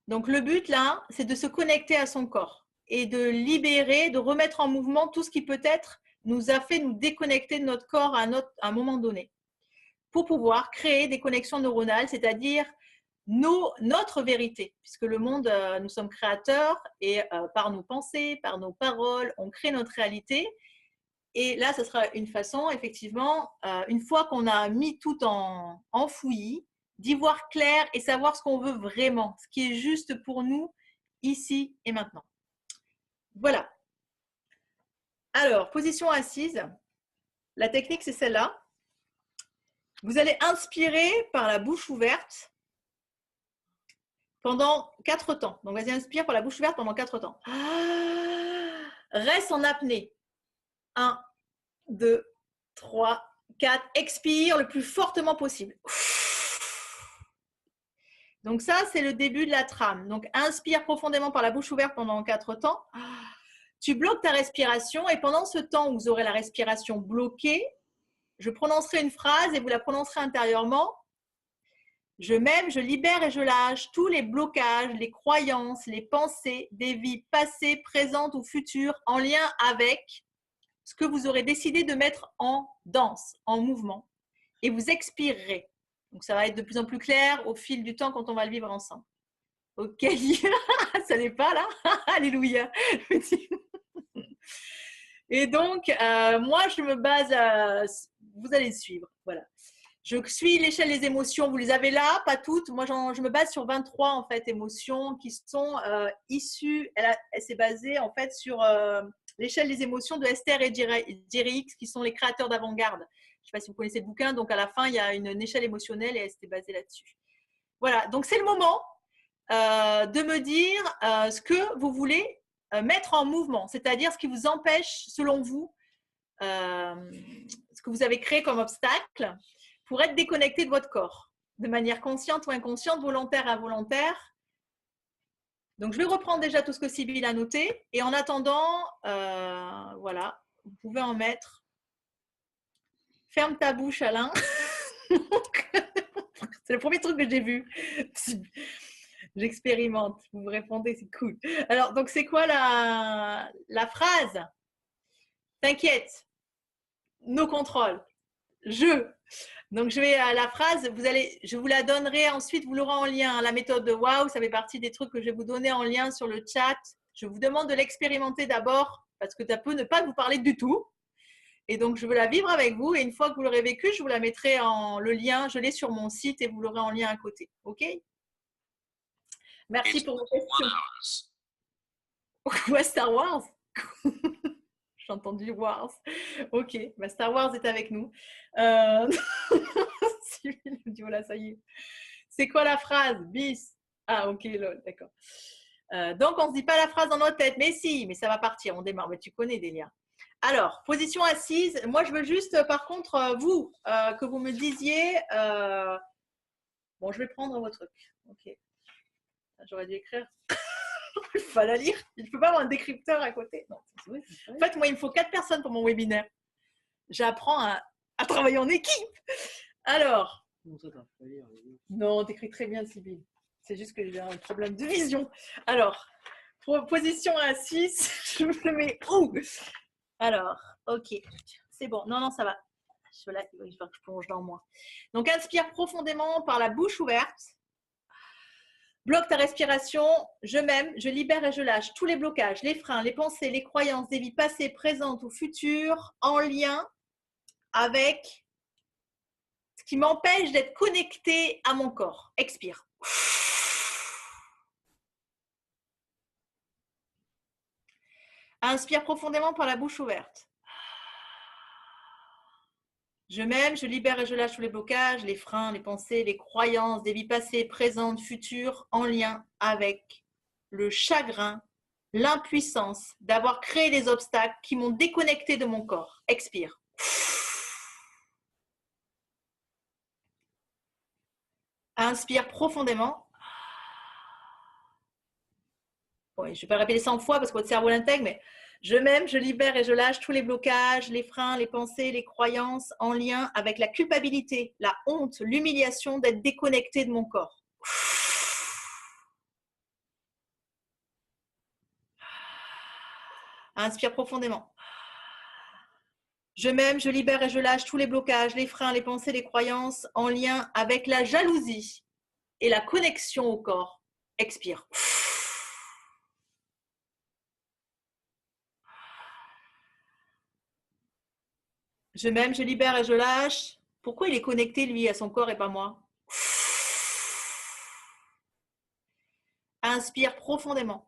Donc, le but là, c'est de se connecter à son corps et de libérer, de remettre en mouvement tout ce qui peut-être nous a fait nous déconnecter de notre corps à un moment donné pour pouvoir créer des connexions neuronales, c'est-à-dire notre vérité, puisque le monde, nous sommes créateurs et par nos pensées, par nos paroles, on crée notre réalité. Et là, ce sera une façon, effectivement, une fois qu'on a mis tout en fouillis, d'y voir clair et savoir ce qu'on veut vraiment, ce qui est juste pour nous ici et maintenant. Voilà. Alors, position assise. La technique, c'est celle-là. Vous allez inspirer par la bouche ouverte pendant 4 temps. Donc, vas-y, inspire par la bouche ouverte pendant 4 temps. Reste en apnée. 1, 2, 3, 4. Expire le plus fortement possible. Donc ça, c'est le début de la trame. Donc, inspire profondément par la bouche ouverte pendant 4 temps. Tu bloques ta respiration et pendant ce temps où vous aurez la respiration bloquée, je prononcerai une phrase et vous la prononcerez intérieurement. Je m'aime, je libère et je lâche tous les blocages, les croyances, les pensées des vies passées, présentes ou futures en lien avec ce que vous aurez décidé de mettre en danse, en mouvement. Et vous expirerez. Donc, ça va être de plus en plus clair au fil du temps quand on va le vivre ensemble. Ok, ça n'est pas là. Alléluia. Et donc, moi, je me base, vous allez suivre. Voilà. Je suis l'échelle des émotions, vous les avez là, pas toutes. Moi, je me base sur 23 en fait, émotions qui sont issues. Elle s'est basée en fait sur l'échelle des émotions de Esther et Jerry Hicks, qui sont les créateurs d'avant-garde. Je ne sais pas si vous connaissez le bouquin, donc à la fin, il y a une échelle émotionnelle et elle s'était basée là-dessus. Voilà, donc c'est le moment de me dire ce que vous voulez mettre en mouvement, c'est-à-dire ce qui vous empêche, selon vous, ce que vous avez créé comme obstacle pour être déconnecté de votre corps, de manière consciente ou inconsciente, volontaire, involontaire. Donc, je vais reprendre déjà tout ce que Sybille a noté. Et en attendant, voilà, vous pouvez en mettre. Ferme ta bouche, Alain. C'est le premier truc que j'ai vu. J'expérimente. Vous me répondez, c'est cool. Alors, donc, c'est quoi la phrase? T'inquiète, nos contrôles. Donc, je vais à la phrase, je vous la donnerai ensuite, vous l'aurez en lien. La méthode de Waouh, ça fait partie des trucs que je vais vous donner en lien sur le chat. Je vous demande de l'expérimenter d'abord parce que ça peut ne pas vous parler du tout. Et donc, je veux la vivre avec vous. Et une fois que vous l'aurez vécu, je vous la mettrai le lien. Je l'ai sur mon site et vous l'aurez en lien à côté. OK? Merci pour vos questions. Quoi, Star Wars? J'ai entendu Wars. Ok, bah Star Wars est avec nous. Voilà, ça y est. C'est quoi la phrase? Bis. Ah, ok, lol, d'accord. Donc, on ne se dit pas la phrase dans notre tête. Mais si, mais ça va partir, on démarre. Mais tu connais des liens. Alors, position assise. Moi, je veux juste, par contre, vous, que vous me disiez… bon, je vais prendre votre truc. Ok. J'aurais dû écrire. Il faut la lire. Je ne peux pas avoir un décrypteur à côté. Non, en fait, moi, il me faut 4 personnes pour mon webinaire. J'apprends à travailler en équipe. Alors. Non, t'écris très bien, Sybille. C'est juste que j'ai un problème de vision. Alors, position assise, je me le mets où? Alors, ok. C'est bon. Non, non, ça va. Il va falloir que je plonge dans moi. Donc, inspire profondément par la bouche ouverte. Bloque ta respiration, je m'aime, je libère et je lâche tous les blocages, les freins, les pensées, les croyances des vies passées, présentes ou futures en lien avec ce qui m'empêche d'être connecté à mon corps. Expire. Inspire profondément par la bouche ouverte. Je m'aime, je libère et je lâche tous les blocages, les freins, les pensées, les croyances des vies passées, présentes, futures en lien avec le chagrin, l'impuissance d'avoir créé des obstacles qui m'ont déconnecté de mon corps. Expire. Inspire profondément. Bon, je ne vais pas répéter 100 fois parce que votre cerveau l'intègre, mais je m'aime, je libère et je lâche tous les blocages, les freins, les pensées, les croyances en lien avec la culpabilité, la honte, l'humiliation d'être déconnecté de mon corps. Inspire profondément. Je m'aime, je libère et je lâche tous les blocages, les freins, les pensées, les croyances en lien avec la jalousie et la connexion au corps. Expire. Je m'aime, je libère et je lâche. Pourquoi il est connecté, lui, à son corps et pas moi? Inspire profondément.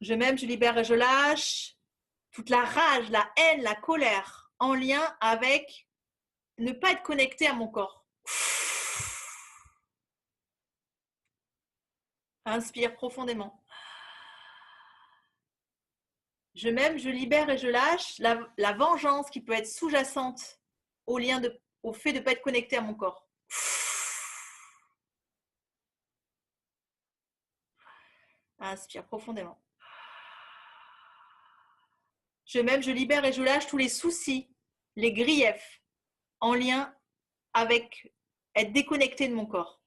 Je m'aime, je libère et je lâche. Toute la rage, la haine, la colère en lien avec ne pas être connecté à mon corps. Inspire profondément. Je m'aime, je libère et je lâche la vengeance qui peut être sous-jacente au fait de ne pas être connecté à mon corps. Inspire profondément. Je m'aime, je libère et je lâche tous les soucis, les griefs en lien avec être déconnecté de mon corps.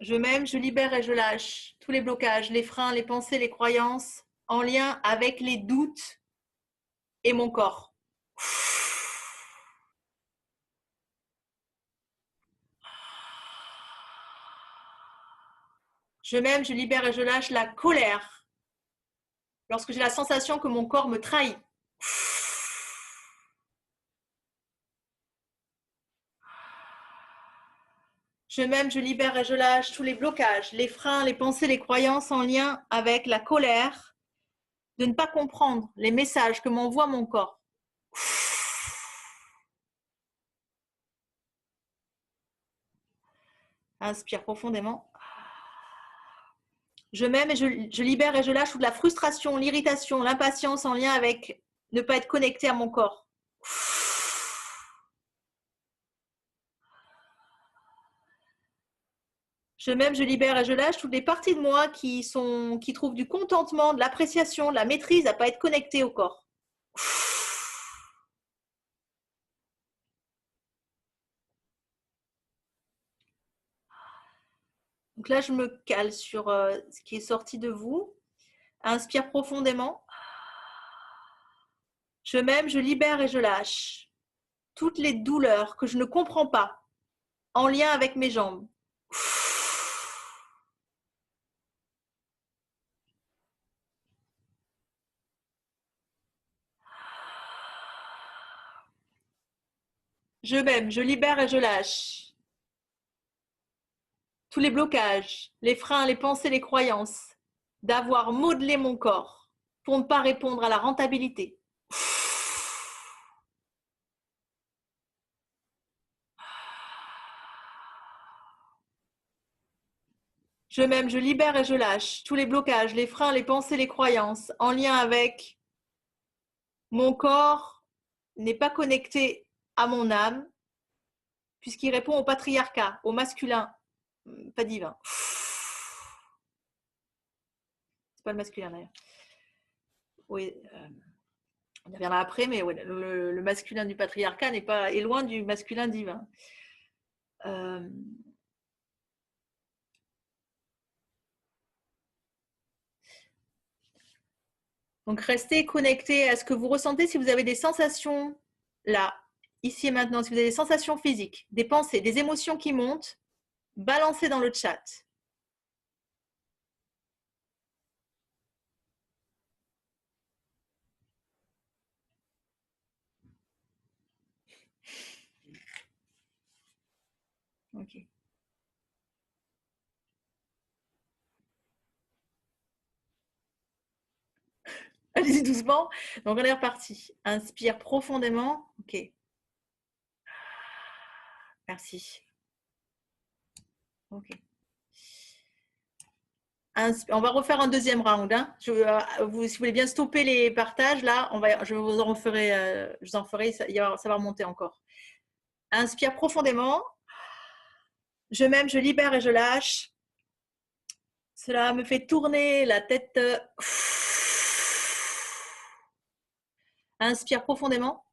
Je m'aime, je libère et je lâche tous les blocages, les freins, les pensées, les croyances en lien avec les doutes et mon corps. Je m'aime, je libère et je lâche la colère lorsque j'ai la sensation que mon corps me trahit. Je m'aime, je libère et je lâche tous les blocages, les freins, les pensées, les croyances en lien avec la colère de ne pas comprendre les messages que m'envoie mon corps. Inspire profondément. Je m'aime et je libère et je lâche toute la frustration, l'irritation, l'impatience en lien avec ne pas être connecté à mon corps. Je m'aime, je libère et je lâche toutes les parties de moi qui trouvent du contentement, de l'appréciation, de la maîtrise à ne pas être connecté au corps. Donc là, je me cale sur ce qui est sorti de vous. Inspire profondément. Je m'aime, je libère et je lâche toutes les douleurs que je ne comprends pas en lien avec mes jambes. Je m'aime, je libère et je lâche tous les blocages, les freins, les pensées, les croyances d'avoir modelé mon corps pour ne pas répondre à la rentabilité. Je m'aime, je libère et je lâche tous les blocages, les freins, les pensées, les croyances en lien avec mon corps n'est pas connecté à mon âme puisqu'il répond au patriarcat, au masculin, pas divin. C'est pas le masculin d'ailleurs. Oui, on y reviendra après, mais ouais, le masculin du patriarcat est loin du masculin divin. Donc, restez connecté à ce que vous ressentez. Si vous avez des sensations là, ici et maintenant, si vous avez des sensations physiques, des pensées, des émotions qui montent, balancez dans le chat. Ok. Allez-y doucement. Donc, on est reparti. Inspire profondément. Ok. Merci. Ok. On va refaire un deuxième round. Hein. Si vous voulez bien stopper les partages, là, je vous en ferai, ça va remonter encore. Inspire profondément. Je m'aime, je libère et je lâche. Cela me fait tourner la tête. Inspire profondément.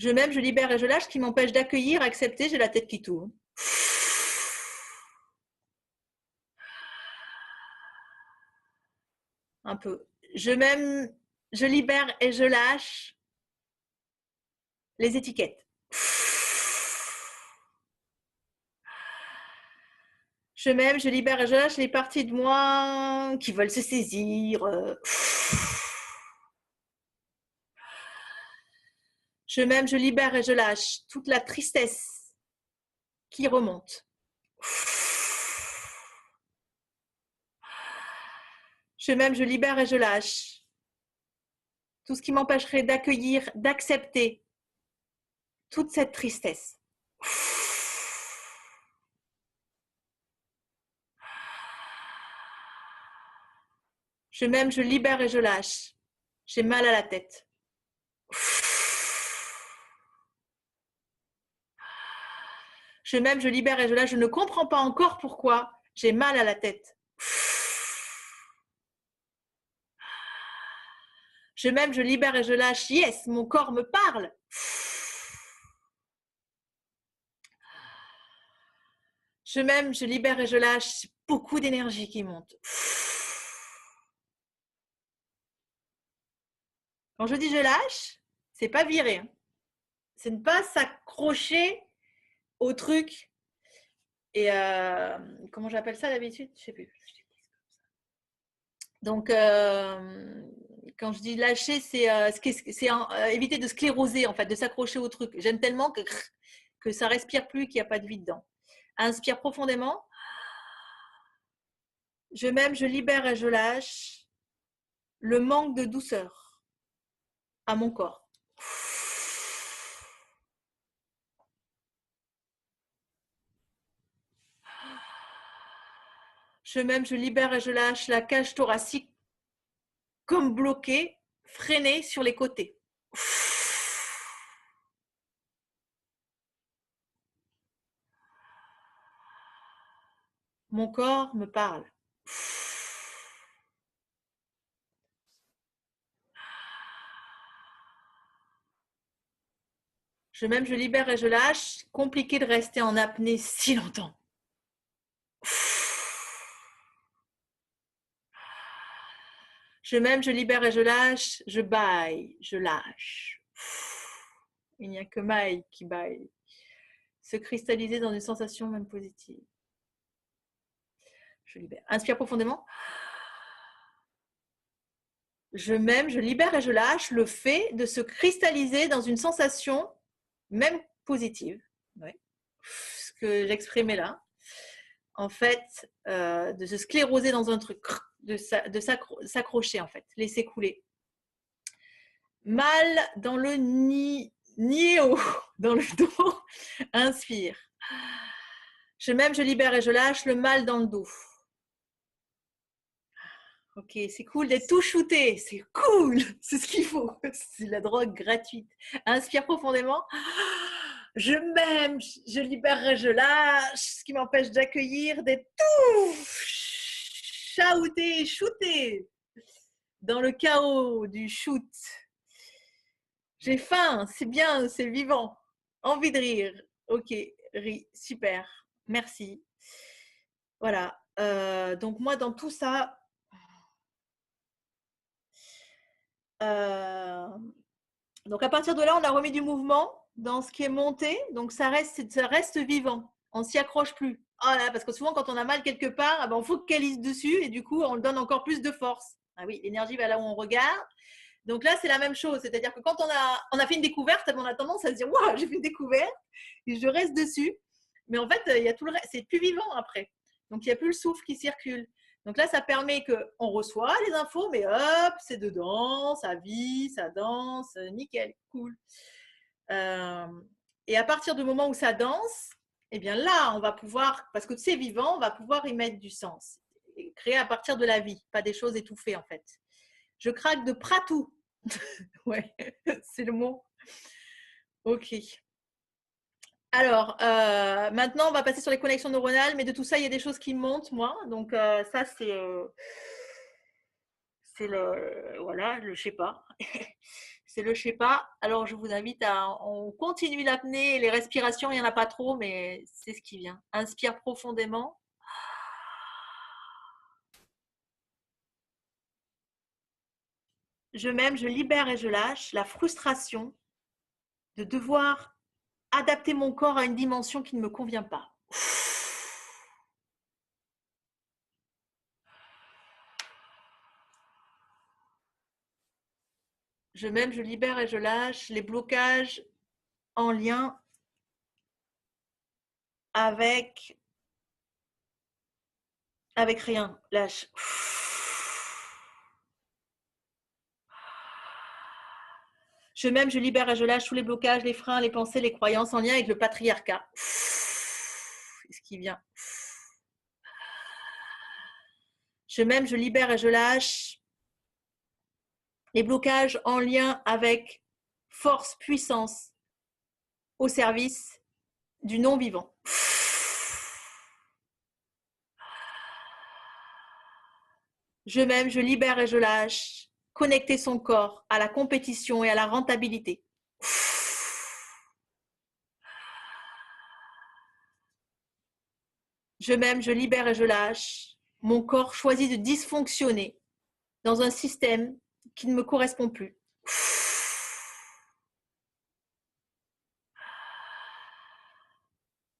Je m'aime, je libère et je lâche, qui m'empêche d'accueillir, accepter, j'ai la tête qui tourne. Un peu. Je m'aime, je libère et je lâche les étiquettes. Je m'aime, je libère et je lâche les parties de moi qui veulent se saisir. Je m'aime, je libère et je lâche toute la tristesse qui remonte. Je m'aime, je libère et je lâche tout ce qui m'empêcherait d'accueillir, d'accepter toute cette tristesse. Je m'aime, je libère et je lâche. J'ai mal à la tête. Je m'aime, je libère et je lâche. Je ne comprends pas encore pourquoi j'ai mal à la tête. Je m'aime, je libère et je lâche. Yes, mon corps me parle. Je m'aime, je libère et je lâche. Beaucoup d'énergie qui monte. Quand je dis je lâche, c'est pas virer. C'est ne pas s'accrocher au truc. Et comment j'appelle ça d'habitude? Je sais plus. Donc, quand je dis lâcher, c'est éviter de scléroser, en fait, de s'accrocher au truc. J'aime tellement que ça respire plus, qu'il n'y a pas de vie dedans. Inspire profondément. Je m'aime, je libère et je lâche le manque de douceur à mon corps. Je m'aime, je libère et je lâche la cage thoracique comme bloquée, freinée sur les côtés. Mon corps me parle. Je m'aime, je libère et je lâche. Compliqué de rester en apnée si longtemps. Je m'aime, je libère et je lâche. Je baille, je lâche. Il n'y a que Maï qui baille. Se cristalliser dans une sensation même positive. Je libère. Inspire profondément. Je m'aime, je libère et je lâche le fait de se cristalliser dans une sensation même positive. Ouais. Ce que j'exprimais là. En fait, de se scléroser dans un truc, de s'accrocher en fait, laisser couler. Mal dans le niéo, dans le dos. Inspire. Je m'aime, je libère et je lâche le mal dans le dos. Ok, c'est cool d'être tout shooté, c'est cool, c'est ce qu'il faut, c'est la drogue gratuite. Inspire profondément. Je m'aime, je libère et je lâche, ce qui m'empêche d'accueillir, d'être tout chaouté, shooté dans le chaos du shoot. J'ai faim, c'est bien, c'est vivant. Envie de rire. Ok, ris, super, merci. Voilà, donc moi dans tout ça, donc à partir de là, on a remis du mouvement dans ce qui est monté, donc ça reste vivant, on ne s'y accroche plus. Ah là, parce que souvent quand on a mal quelque part, ah ben, on focalise dessus et du coup on donne encore plus de force. Ah oui, l'énergie va là où on regarde. Donc là, c'est la même chose, c'est-à-dire que quand on a fait une découverte, on a tendance à se dire waouh, j'ai fait une découverte et je reste dessus. Mais en fait, il y a tout le reste, c'est plus vivant après. Donc il n'y a plus le souffle qui circule. Donc là, ça permet qu'on reçoit les infos, mais hop, c'est dedans, ça vit, ça danse, nickel, cool. Et à partir du moment où ça danse, eh bien là, on va pouvoir, parce que c'est vivant, on va pouvoir y mettre du sens. Et créer à partir de la vie, pas des choses étouffées en fait. Je craque de pratou. Ouais, c'est le mot. Ok. Alors, maintenant, on va passer sur les connexions neuronales, mais de tout ça, il y a des choses qui montent, moi. Donc, ça, c'est le, voilà, je sais pas. c'est le je sais pas. Alors, je vous invite on continue l'apnée, les respirations, il n'y en a pas trop, mais c'est ce qui vient. Inspire profondément. Je m'aime, je libère et je lâche la frustration de devoir adapter mon corps à une dimension qui ne me convient pas. Je m'aime, je libère et je lâche les blocages en lien avec rien. Lâche. Je m'aime, je libère et je lâche tous les blocages, les freins, les pensées, les croyances en lien avec le patriarcat. Ce qui vient. Je m'aime, je libère et je lâche les blocages en lien avec force, puissance au service du non-vivant. Je m'aime, je libère et je lâche. Connecter son corps à la compétition et à la rentabilité. Je m'aime, je libère et je lâche. Mon corps choisit de dysfonctionner dans un système qui ne me correspond plus.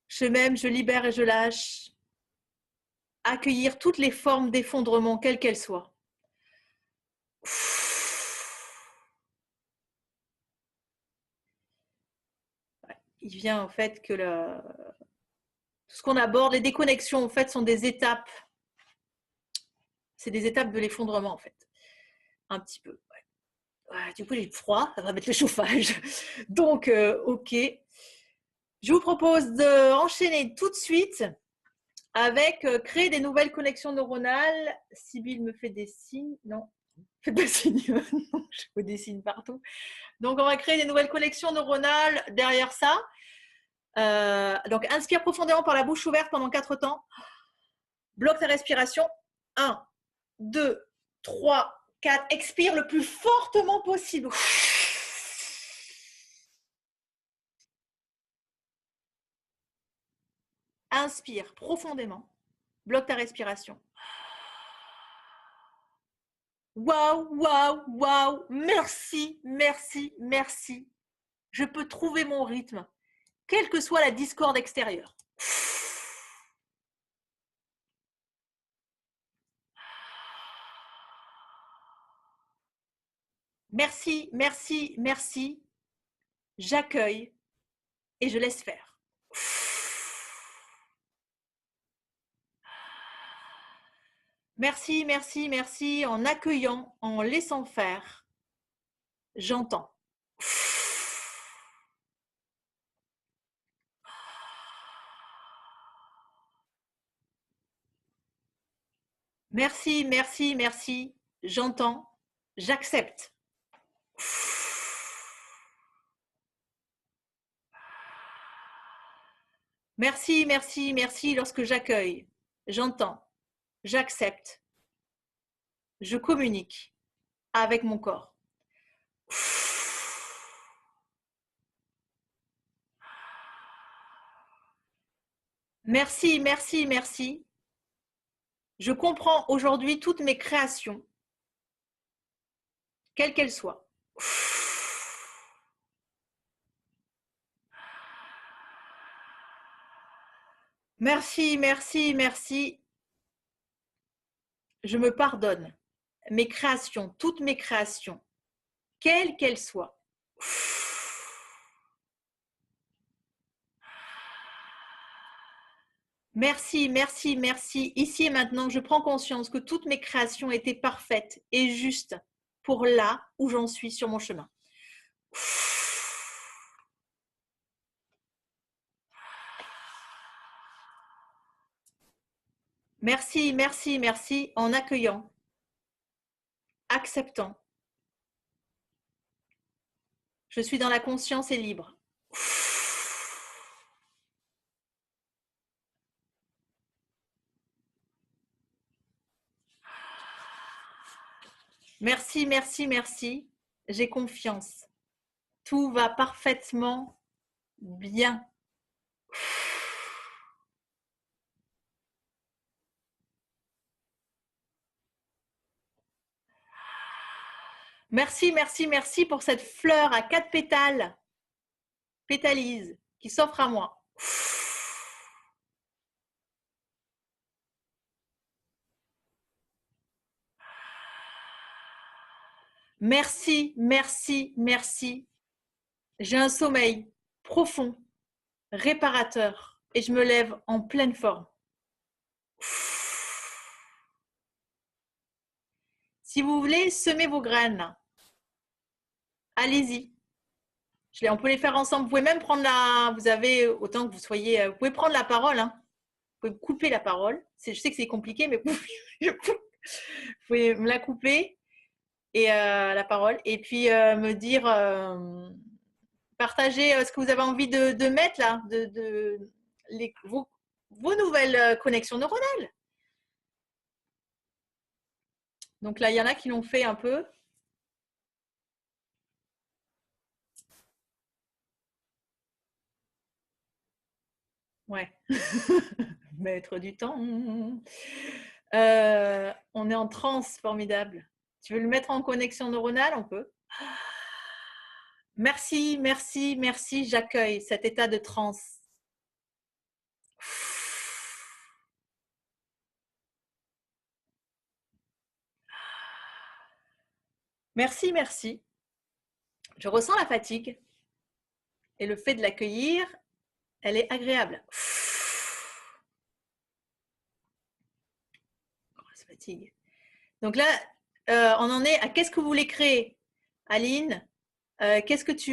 Je m'aime, je libère et je lâche. Accueillir toutes les formes d'effondrement, quelles qu'elles soient. Il vient en fait que tout ce qu'on aborde, les déconnexions en fait sont des étapes. C'est des étapes de l'effondrement en fait. Un petit peu. Ouais. Du coup, j'ai froid, ça va mettre le chauffage. Donc, ok. Je vous propose d'enchaîner tout de suite avec créer des nouvelles connexions neuronales. Sybille me fait des signes. Non, faites pas signe. Non, je fais des signes partout. Donc, on va créer des nouvelles connexions neuronales derrière ça. Donc, inspire profondément par la bouche ouverte pendant 4 temps. Bloque ta respiration. 1, 2, 3, 4. Expire le plus fortement possible. Inspire profondément. Bloque ta respiration. Waouh, waouh, waouh. Merci, merci, merci. Je peux trouver mon rythme, quelle que soit la discorde extérieure. Merci, merci, merci. J'accueille et je laisse faire. Merci, merci, merci. En accueillant, en laissant faire, j'entends. Merci, merci, merci. J'entends, j'accepte. Merci, merci, merci. Lorsque j'accueille, j'entends, j'accepte, je communique avec mon corps. Merci, merci, merci. Je comprends aujourd'hui toutes mes créations, quelles qu'elles soient. Merci, merci, merci. Je me pardonne mes créations, toutes mes créations, quelles qu'elles soient. Merci, merci, merci. Ici et maintenant, je prends conscience que toutes mes créations étaient parfaites et justes pour là où j'en suis sur mon chemin. Merci, merci, merci en accueillant, acceptant. Je suis dans la conscience et libre. Merci, merci, merci. j'ai confiance. Tout va parfaitement bien. Merci, merci, merci pour cette fleur à 4 pétales, pétalise, qui s'offre à moi. Merci, merci, merci. J'ai un sommeil profond, réparateur, et je me lève en pleine forme. Si vous voulez semer vos graines, allez-y. On peut les faire ensemble. Vous pouvez même prendre vous avez, autant que vous soyez, vous pouvez prendre la parole, hein. Vous pouvez couper la parole. Je sais que c'est compliqué, mais vous pouvez me la couper et la parole. Et puis me dire, partager ce que vous avez envie de mettre là, vos nouvelles connexions neuronales. Donc là, il y en a qui l'ont fait un peu. Ouais. Maître du temps. On est en transe, formidable. Tu veux le mettre en connexion neuronale? On peut. Merci, merci, merci. J'accueille cet état de transe. Merci, merci. Je ressens la fatigue. Et le fait de l'accueillir, elle est agréable. Ça fatigue. Donc là, on en est à qu'est-ce que vous voulez créer, Aline?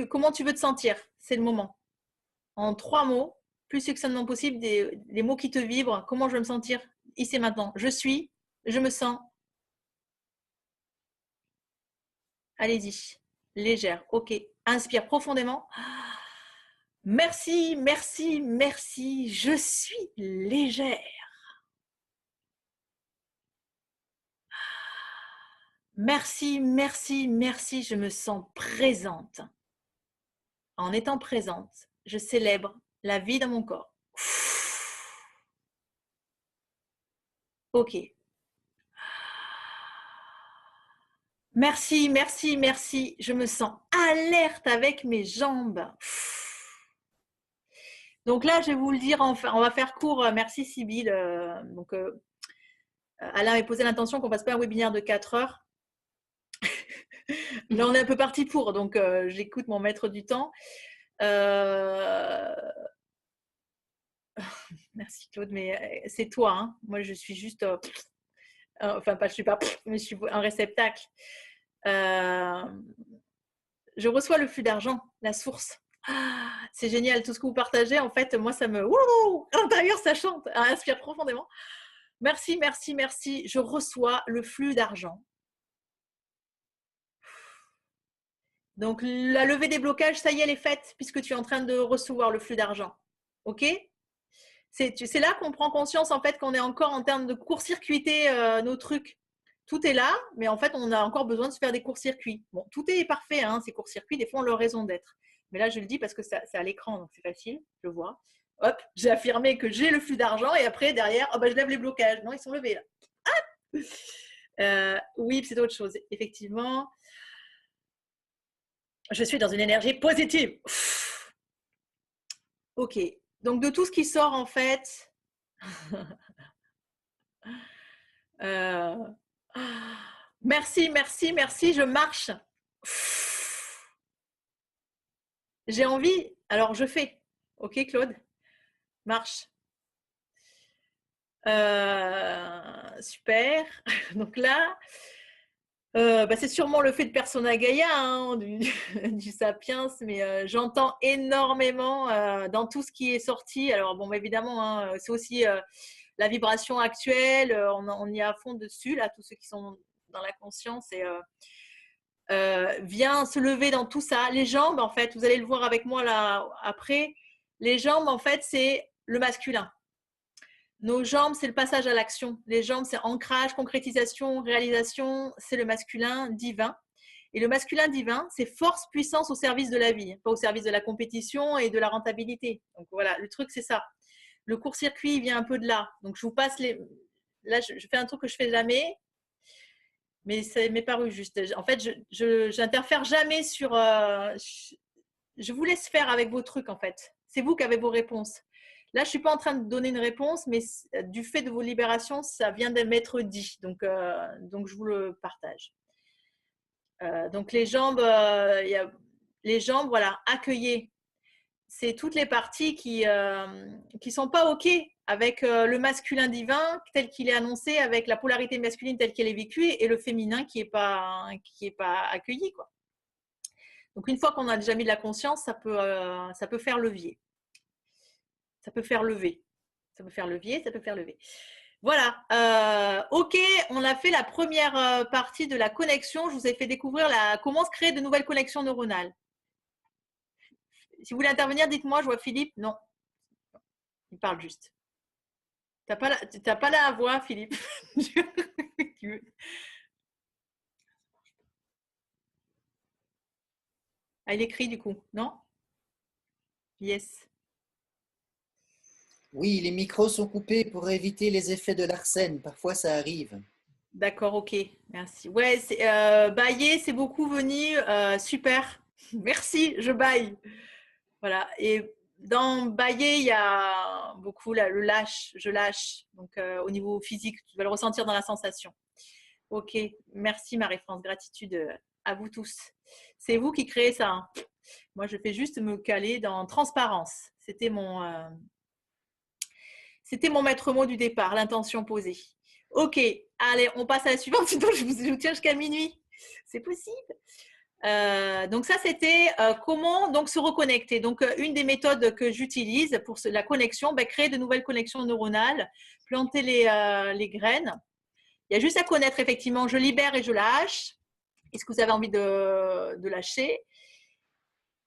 Comment tu veux te sentir? C'est le moment. En 3 mots, plus succinctement possible, les mots qui te vibrent. Comment je veux me sentir ici et maintenant? Je suis, je me sens. Allez-y. Légère. Ok. Inspire profondément. Merci, merci, merci. Je suis légère. Merci, merci, merci. Je me sens présente. En étant présente, je célèbre la vie dans mon corps. Ok. Merci, merci, merci. Je me sens alerte avec mes jambes. Donc là, je vais vous le dire, enfin, on va faire court. Merci Sybille. Alain avait posé l'intention qu'on ne fasse pas un webinaire de 4 heures. Là, on est un peu parti pour, donc j'écoute mon maître du temps. Merci Claude, mais c'est toi. Hein. Moi, je suis juste... enfin, je suis pas... mais je suis un réceptacle. Je reçois le flux d'argent, la source. Ah, c'est génial, tout ce que vous partagez, en fait, moi, ça me... Ouh, à l'intérieur, ça chante, ça inspire profondément. Merci, merci, merci. Je reçois le flux d'argent. Donc, la levée des blocages, ça y est, elle est faite, puisque tu es en train de recevoir le flux d'argent. OK? C'est là qu'on prend conscience, en fait, qu'on est encore en termes de court-circuiter nos trucs. Tout est là, mais en fait, on a encore besoin de se faire des courts-circuits. Bon, tout est parfait, hein, ces courts-circuits, des fois, ont leur raison d'être. Mais là, je le dis parce que c'est à l'écran, donc c'est facile, je vois. Hop, j'ai affirmé que j'ai le flux d'argent et après, derrière, oh, je lève les blocages. Non, ils sont levés, là. Oui, c'est autre chose. Effectivement, je suis dans une énergie positive. Ok, donc de tout ce qui sort, en fait... Merci, merci, merci, je marche. J'ai envie, alors je fais. Ok, Claude? Marche. Super. Donc là, c'est sûrement le fait de Persona Gaia, hein, du Sapiens, mais j'entends énormément dans tout ce qui est sorti. Alors, bon, évidemment, hein, c'est aussi la vibration actuelle. On y est à fond dessus, là, tous ceux qui sont dans la conscience et vient se lever dans tout ça. Les jambes, en fait, vous allez le voir avec moi là après. Les jambes, en fait, c'est le masculin. Nos jambes, c'est le passage à l'action. Les jambes, c'est ancrage, concrétisation, réalisation. C'est le masculin divin. Et le masculin divin, c'est force, puissance au service de la vie, pas au service de la compétition et de la rentabilité. Donc voilà, le truc, c'est ça. Le court-circuit vient un peu de là. Donc je vous passe les… Là, je fais un truc que je fais jamais, mais ça m'est paru juste. En fait, je n'interfère jamais sur… je vous laisse faire avec vos trucs, en fait. C'est vous qui avez vos réponses. Là, je ne suis pas en train de donner une réponse, mais du fait de vos libérations, ça vient d'être dit. Donc, je vous le partage. Donc, les jambes, voilà, accueillez. C'est toutes les parties qui sont pas OK avec le masculin divin tel qu'il est annoncé, avec la polarité masculine telle qu'elle est vécue et le féminin qui est pas accueilli, quoi. Donc, une fois qu'on a déjà mis de la conscience, ça peut faire levier. Ça peut faire lever. Ça peut faire levier, ça peut faire lever. Voilà. OK, on a fait la première partie de la connexion. Je vous ai fait découvrir comment se créer de nouvelles connexions neuronales. Si vous voulez intervenir, dites-moi. Je vois Philippe. Non. Il parle juste. Tu n'as pas la voix, Philippe. Ah, il écrit du coup, non? Yes. Oui, les micros sont coupés pour éviter les effets de l'arsène. Parfois, ça arrive. D'accord, ok, merci. Ouais, bailler, c'est beaucoup venu. Super, merci, je baille. Voilà, et dans bailler, il y a beaucoup le lâche, je lâche. Donc, au niveau physique, tu vas le ressentir dans la sensation. Ok, merci Marie-France, gratitude à vous tous. C'est vous qui créez ça, hein. Moi, je fais juste me caler dans transparence. C'était mon maître mot du départ, l'intention posée. Ok, allez, on passe à la suivante, sinon je vous tiens jusqu'à minuit. C'est possible. Donc ça, c'était comment donc se reconnecter. Donc une des méthodes que j'utilise pour la connexion, créer de nouvelles connexions neuronales, planter les graines. Il y a juste à connaître effectivement, je libère et je lâche. Est-ce que vous avez envie de lâcher?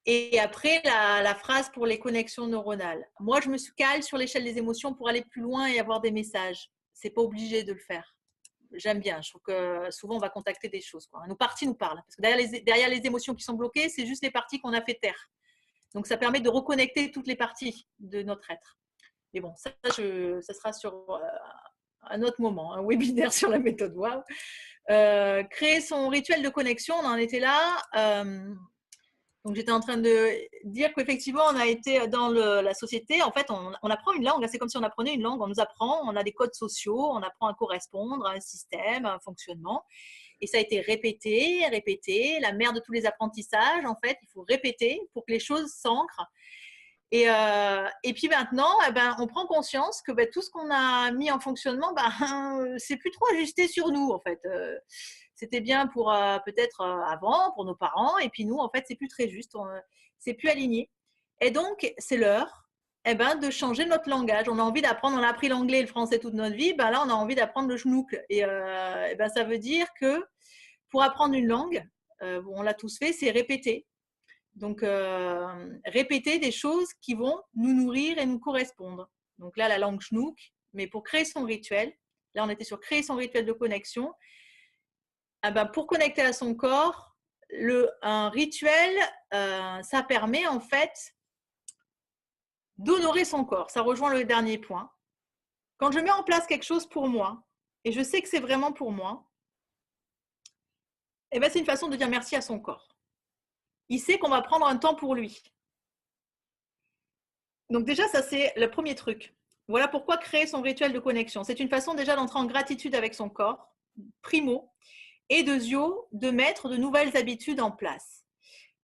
Et après, la phrase pour les connexions neuronales. Moi, je me cale sur l'échelle des émotions pour aller plus loin et avoir des messages. C'est pas obligé de le faire. J'aime bien. Je trouve que souvent, on va contacter des choses, quoi. Nos parties nous parlent. Parce que derrière les émotions qui sont bloquées, c'est juste les parties qu'on a fait taire. Donc, ça permet de reconnecter toutes les parties de notre être. Mais bon, ça sera sur un autre moment, un webinaire sur la méthode WOW. Créer son rituel de connexion, on en était là. Donc, j'étais en train de dire qu'effectivement, on a été dans la société. En fait, on apprend une langue. C'est comme si on apprenait une langue. On nous apprend, on a des codes sociaux, on apprend à correspondre à un système, à un fonctionnement. Et ça a été répété, répété. La mère de tous les apprentissages, en fait, il faut répéter pour que les choses s'ancrent. Et puis maintenant, on prend conscience que tout ce qu'on a mis en fonctionnement, c'est plus trop ajusté sur nous, en fait. C'était bien pour peut-être avant, pour nos parents, et puis nous, en fait, c'est plus très juste, c'est plus aligné. Et donc, c'est l'heure de changer notre langage. On a envie d'apprendre, on a appris l'anglais et le français toute notre vie, là, on a envie d'apprendre le schnook. Et ça veut dire que pour apprendre une langue, on l'a tous fait, c'est répéter. Donc, répéter des choses qui vont nous nourrir et nous correspondre. Donc là, la langue schnook, mais pour créer son rituel, là, on était sur créer son rituel de connexion. Pour connecter à son corps, un rituel, ça permet en fait d'honorer son corps. Ça rejoint le dernier point. Quand je mets en place quelque chose pour moi, et je sais que c'est vraiment pour moi, c'est une façon de dire merci à son corps. Il sait qu'on va prendre un temps pour lui. Donc déjà, ça c'est le premier truc. Voilà pourquoi créer son rituel de connexion. C'est une façon déjà d'entrer en gratitude avec son corps, primo, et deuxio, de mettre de nouvelles habitudes en place.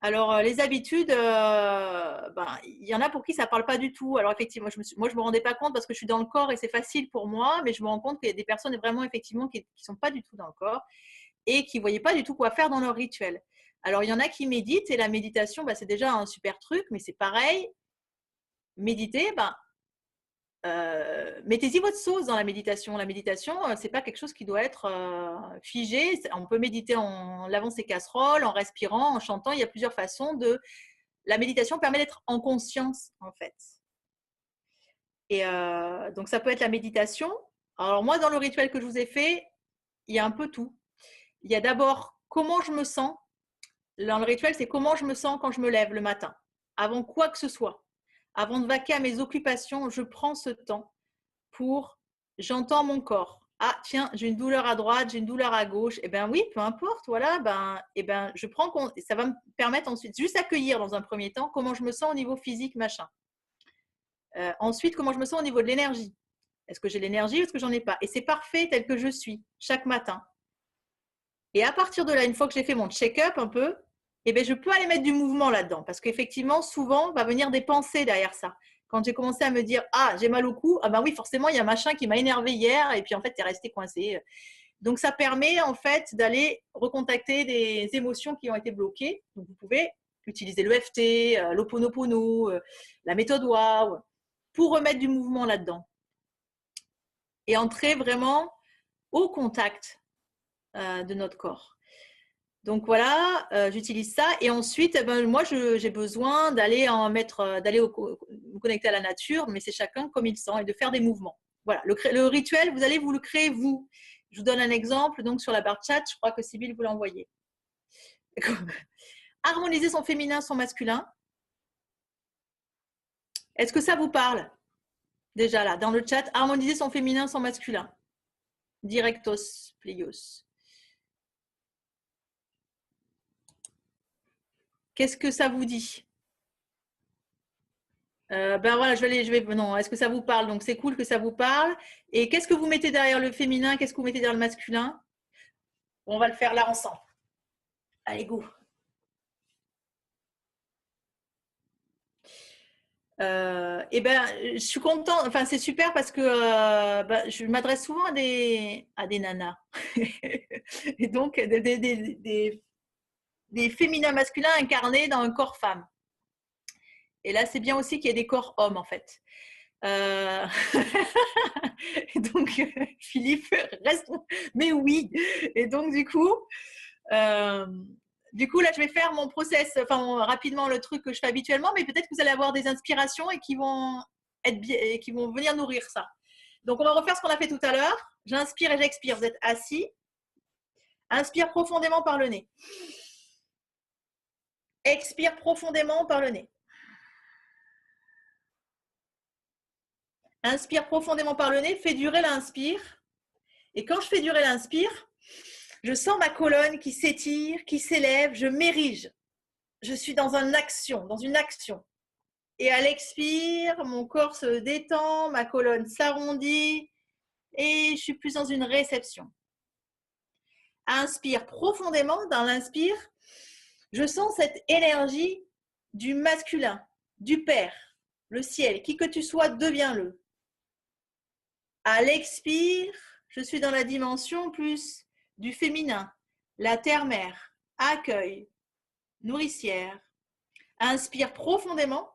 Alors, les habitudes, il y en a pour qui ça ne parle pas du tout. Alors, effectivement, je ne me rendais pas compte parce que je suis dans le corps et c'est facile pour moi, mais je me rends compte qu'il y a des personnes vraiment, effectivement, qui ne sont pas du tout dans le corps et qui ne voyaient pas du tout quoi faire dans leur rituel. Alors, il y en a qui méditent et la méditation, c'est déjà un super truc, mais c'est pareil. Méditer, mettez-y votre sauce dans la méditation. La méditation, c'est pas quelque chose qui doit être figé. On peut méditer en lavant ses casseroles, en respirant, en chantant. Il y a plusieurs façons de… La méditation permet d'être en conscience, en fait. Et donc, ça peut être la méditation. Alors, moi, dans le rituel que je vous ai fait, il y a un peu tout. Il y a d'abord comment je me sens dans le rituel, c'est comment je me sens quand je me lève le matin. Avant quoi que ce soit, avant de vaquer à mes occupations, je prends ce temps j'entends mon corps. Ah, tiens, j'ai une douleur à droite, j'ai une douleur à gauche. Eh bien oui, peu importe, voilà, je prends compte. Ça va me permettre ensuite, juste accueillir dans un premier temps comment je me sens au niveau physique, machin. Ensuite, comment je me sens au niveau de l'énergie. Est-ce que j'ai l'énergie ou est-ce que j'en ai pas? Et c'est parfait tel que je suis, chaque matin. Et à partir de là, une fois que j'ai fait mon check-up un peu, eh bien, je peux aller mettre du mouvement là-dedans. Parce qu'effectivement, souvent, va venir des pensées derrière ça. Quand j'ai commencé à me dire « Ah, j'ai mal au cou », ah ben oui, forcément, il y a machin qui m'a énervé hier et puis en fait, tu es resté coincé. Donc, ça permet en fait d'aller recontacter des émotions qui ont été bloquées. Donc, vous pouvez utiliser l'EFT, l'Ho'oponopono, la méthode WOW pour remettre du mouvement là-dedans. Et entrer vraiment au contact de notre corps. Donc voilà, j'utilise ça et ensuite, moi j'ai besoin d'aller me connecter à la nature, mais c'est chacun comme il sent et de faire des mouvements. Voilà, le rituel, vous allez vous le créer vous. Je vous donne un exemple, donc sur la barre chat, je crois que Sybille vous l'a envoyé. Harmoniser son féminin, son masculin. Est-ce que ça vous parle? Déjà là, dans le chat, harmoniser son féminin, son masculin. Directos, plios. Qu'est-ce que ça vous dit? Voilà, non, est-ce que ça vous parle? Donc, c'est cool que ça vous parle. Et qu'est-ce que vous mettez derrière le féminin? Qu'est-ce que vous mettez derrière le masculin? On va le faire là ensemble. Allez, go. Je suis contente. Enfin, c'est super parce que je m'adresse souvent à des nanas. Et donc, des féminins masculins incarnés dans un corps femme. Et là, c'est bien aussi qu'il y ait des corps hommes, en fait. Et donc, Philippe reste. Mais oui. Et donc, du coup, là, je vais faire mon process, rapidement le truc que je fais habituellement, mais peut-être que vous allez avoir des inspirations et qui vont venir nourrir ça. Donc, on va refaire ce qu'on a fait tout à l'heure. J'inspire et j'expire. Vous êtes assis. Inspire profondément par le nez. Expire profondément par le nez. Inspire profondément par le nez, fais durer l'inspire. Et quand je fais durer l'inspire, je sens ma colonne qui s'étire, qui s'élève, je m'érige. Je suis dans une action. Et à l'expire, mon corps se détend, ma colonne s'arrondit et je suis plus dans une réception. Inspire profondément, dans l'inspire, je sens cette énergie du masculin, du Père, le ciel, qui que tu sois, deviens-le. À l'expire, je suis dans la dimension plus du féminin, la terre-mère, accueil, nourricière. Inspire profondément.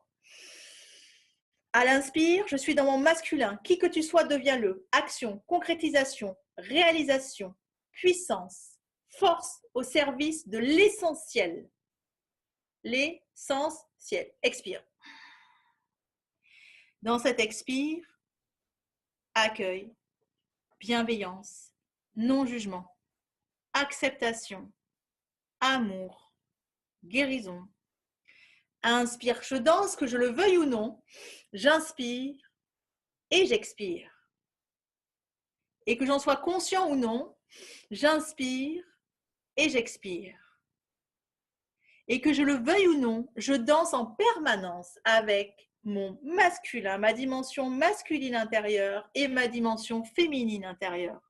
À l'inspire, je suis dans mon masculin, qui que tu sois, deviens-le. Action, concrétisation, réalisation, puissance, force au service de l'essentiel. L'essentiel. Expire. Dans cet expire, accueil, bienveillance, non-jugement, acceptation, amour, guérison. Inspire, je danse, que je le veuille ou non, j'inspire et j'expire. Et que j'en sois conscient ou non, j'inspire et j'expire. Et que je le veuille ou non, je danse en permanence avec mon masculin, ma dimension masculine intérieure et ma dimension féminine intérieure.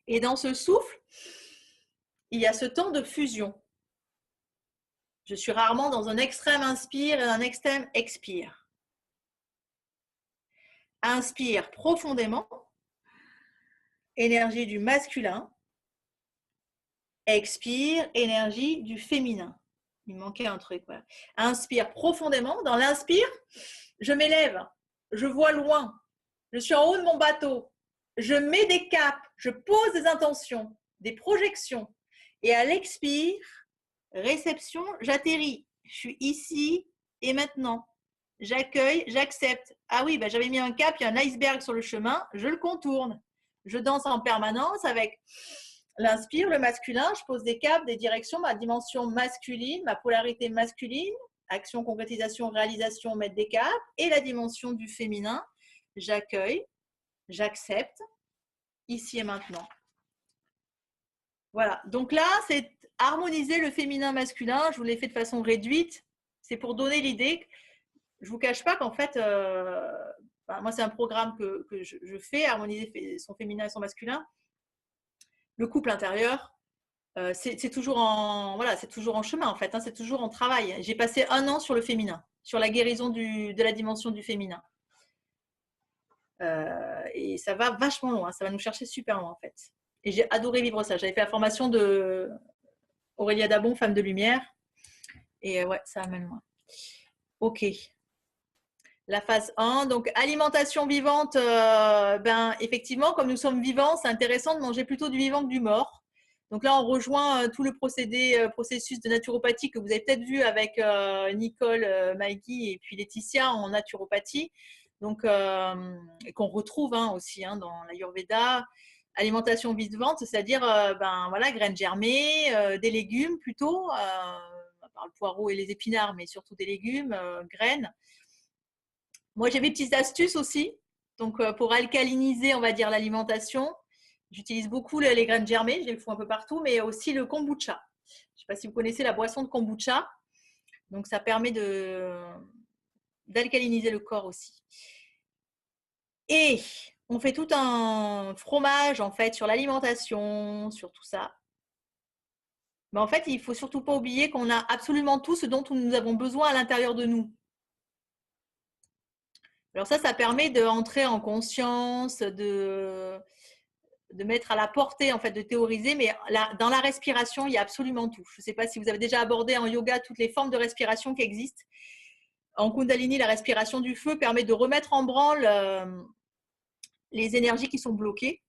Et dans ce souffle, il y a ce temps de fusion. Je suis rarement dans un extrême inspire et un extrême expire. Inspire profondément, énergie du masculin. Expire, énergie du féminin. Il me manquait un truc. Voilà. Inspire profondément. Dans l'inspire, je m'élève, je vois loin, je suis en haut de mon bateau, je mets des caps, je pose des intentions, des projections. Et à l'expire, réception, j'atterris. Je suis ici et maintenant. J'accueille, j'accepte. Ah oui, j'avais mis un cap, il y a un iceberg sur le chemin, je le contourne. Je danse en permanence avec L'inspire, le masculin, je pose des caps, des directions, ma dimension masculine, ma polarité masculine, action, concrétisation, réalisation, mettre des caps, et la dimension du féminin, j'accueille, j'accepte, ici et maintenant. Voilà, donc là, c'est harmoniser le féminin-masculin. Je vous l'ai fait de façon réduite. C'est pour donner l'idée. Je ne vous cache pas qu'en fait, moi, c'est un programme que je fais, harmoniser son féminin et son masculin. Le couple intérieur, c'est toujours c'est toujours en chemin en fait, hein, c'est toujours en travail. J'ai passé 1 an sur le féminin, sur la guérison de la dimension du féminin. Et ça va vachement loin, ça va nous chercher super loin en fait. Et j'ai adoré vivre ça. J'avais fait la formation de Aurélia Dabon, femme de lumière. Et ouais, ça amène loin. Ok. La phase 1, donc alimentation vivante, effectivement, comme nous sommes vivants, c'est intéressant de manger plutôt du vivant que du mort. Donc là, on rejoint tout le processus de naturopathie que vous avez peut-être vu avec Nicole, Maggie et puis Laetitia en naturopathie, donc qu'on retrouve aussi dans l'Ayurveda. Alimentation vivante, c'est-à-dire graines germées, des légumes plutôt, à part le poireau et les épinards, mais surtout des légumes, graines. Moi, j'ai mes petites astuces aussi. Donc, pour alcaliniser, on va dire, l'alimentation, j'utilise beaucoup les graines germées, je les fous un peu partout, mais aussi le kombucha. Je ne sais pas si vous connaissez la boisson de kombucha. Donc, ça permet d'alcaliniser le corps aussi. Et on fait tout un fromage, en fait, sur l'alimentation, sur tout ça. Mais en fait, il ne faut surtout pas oublier qu'on a absolument tout ce dont nous avons besoin à l'intérieur de nous. Alors ça permet d'entrer en conscience, de mettre à la portée, en fait, de théoriser. Mais dans la respiration, il y a absolument tout. Je ne sais pas si vous avez déjà abordé en yoga toutes les formes de respiration qui existent. En Kundalini, la respiration du feu permet de remettre en branle les énergies qui sont bloquées,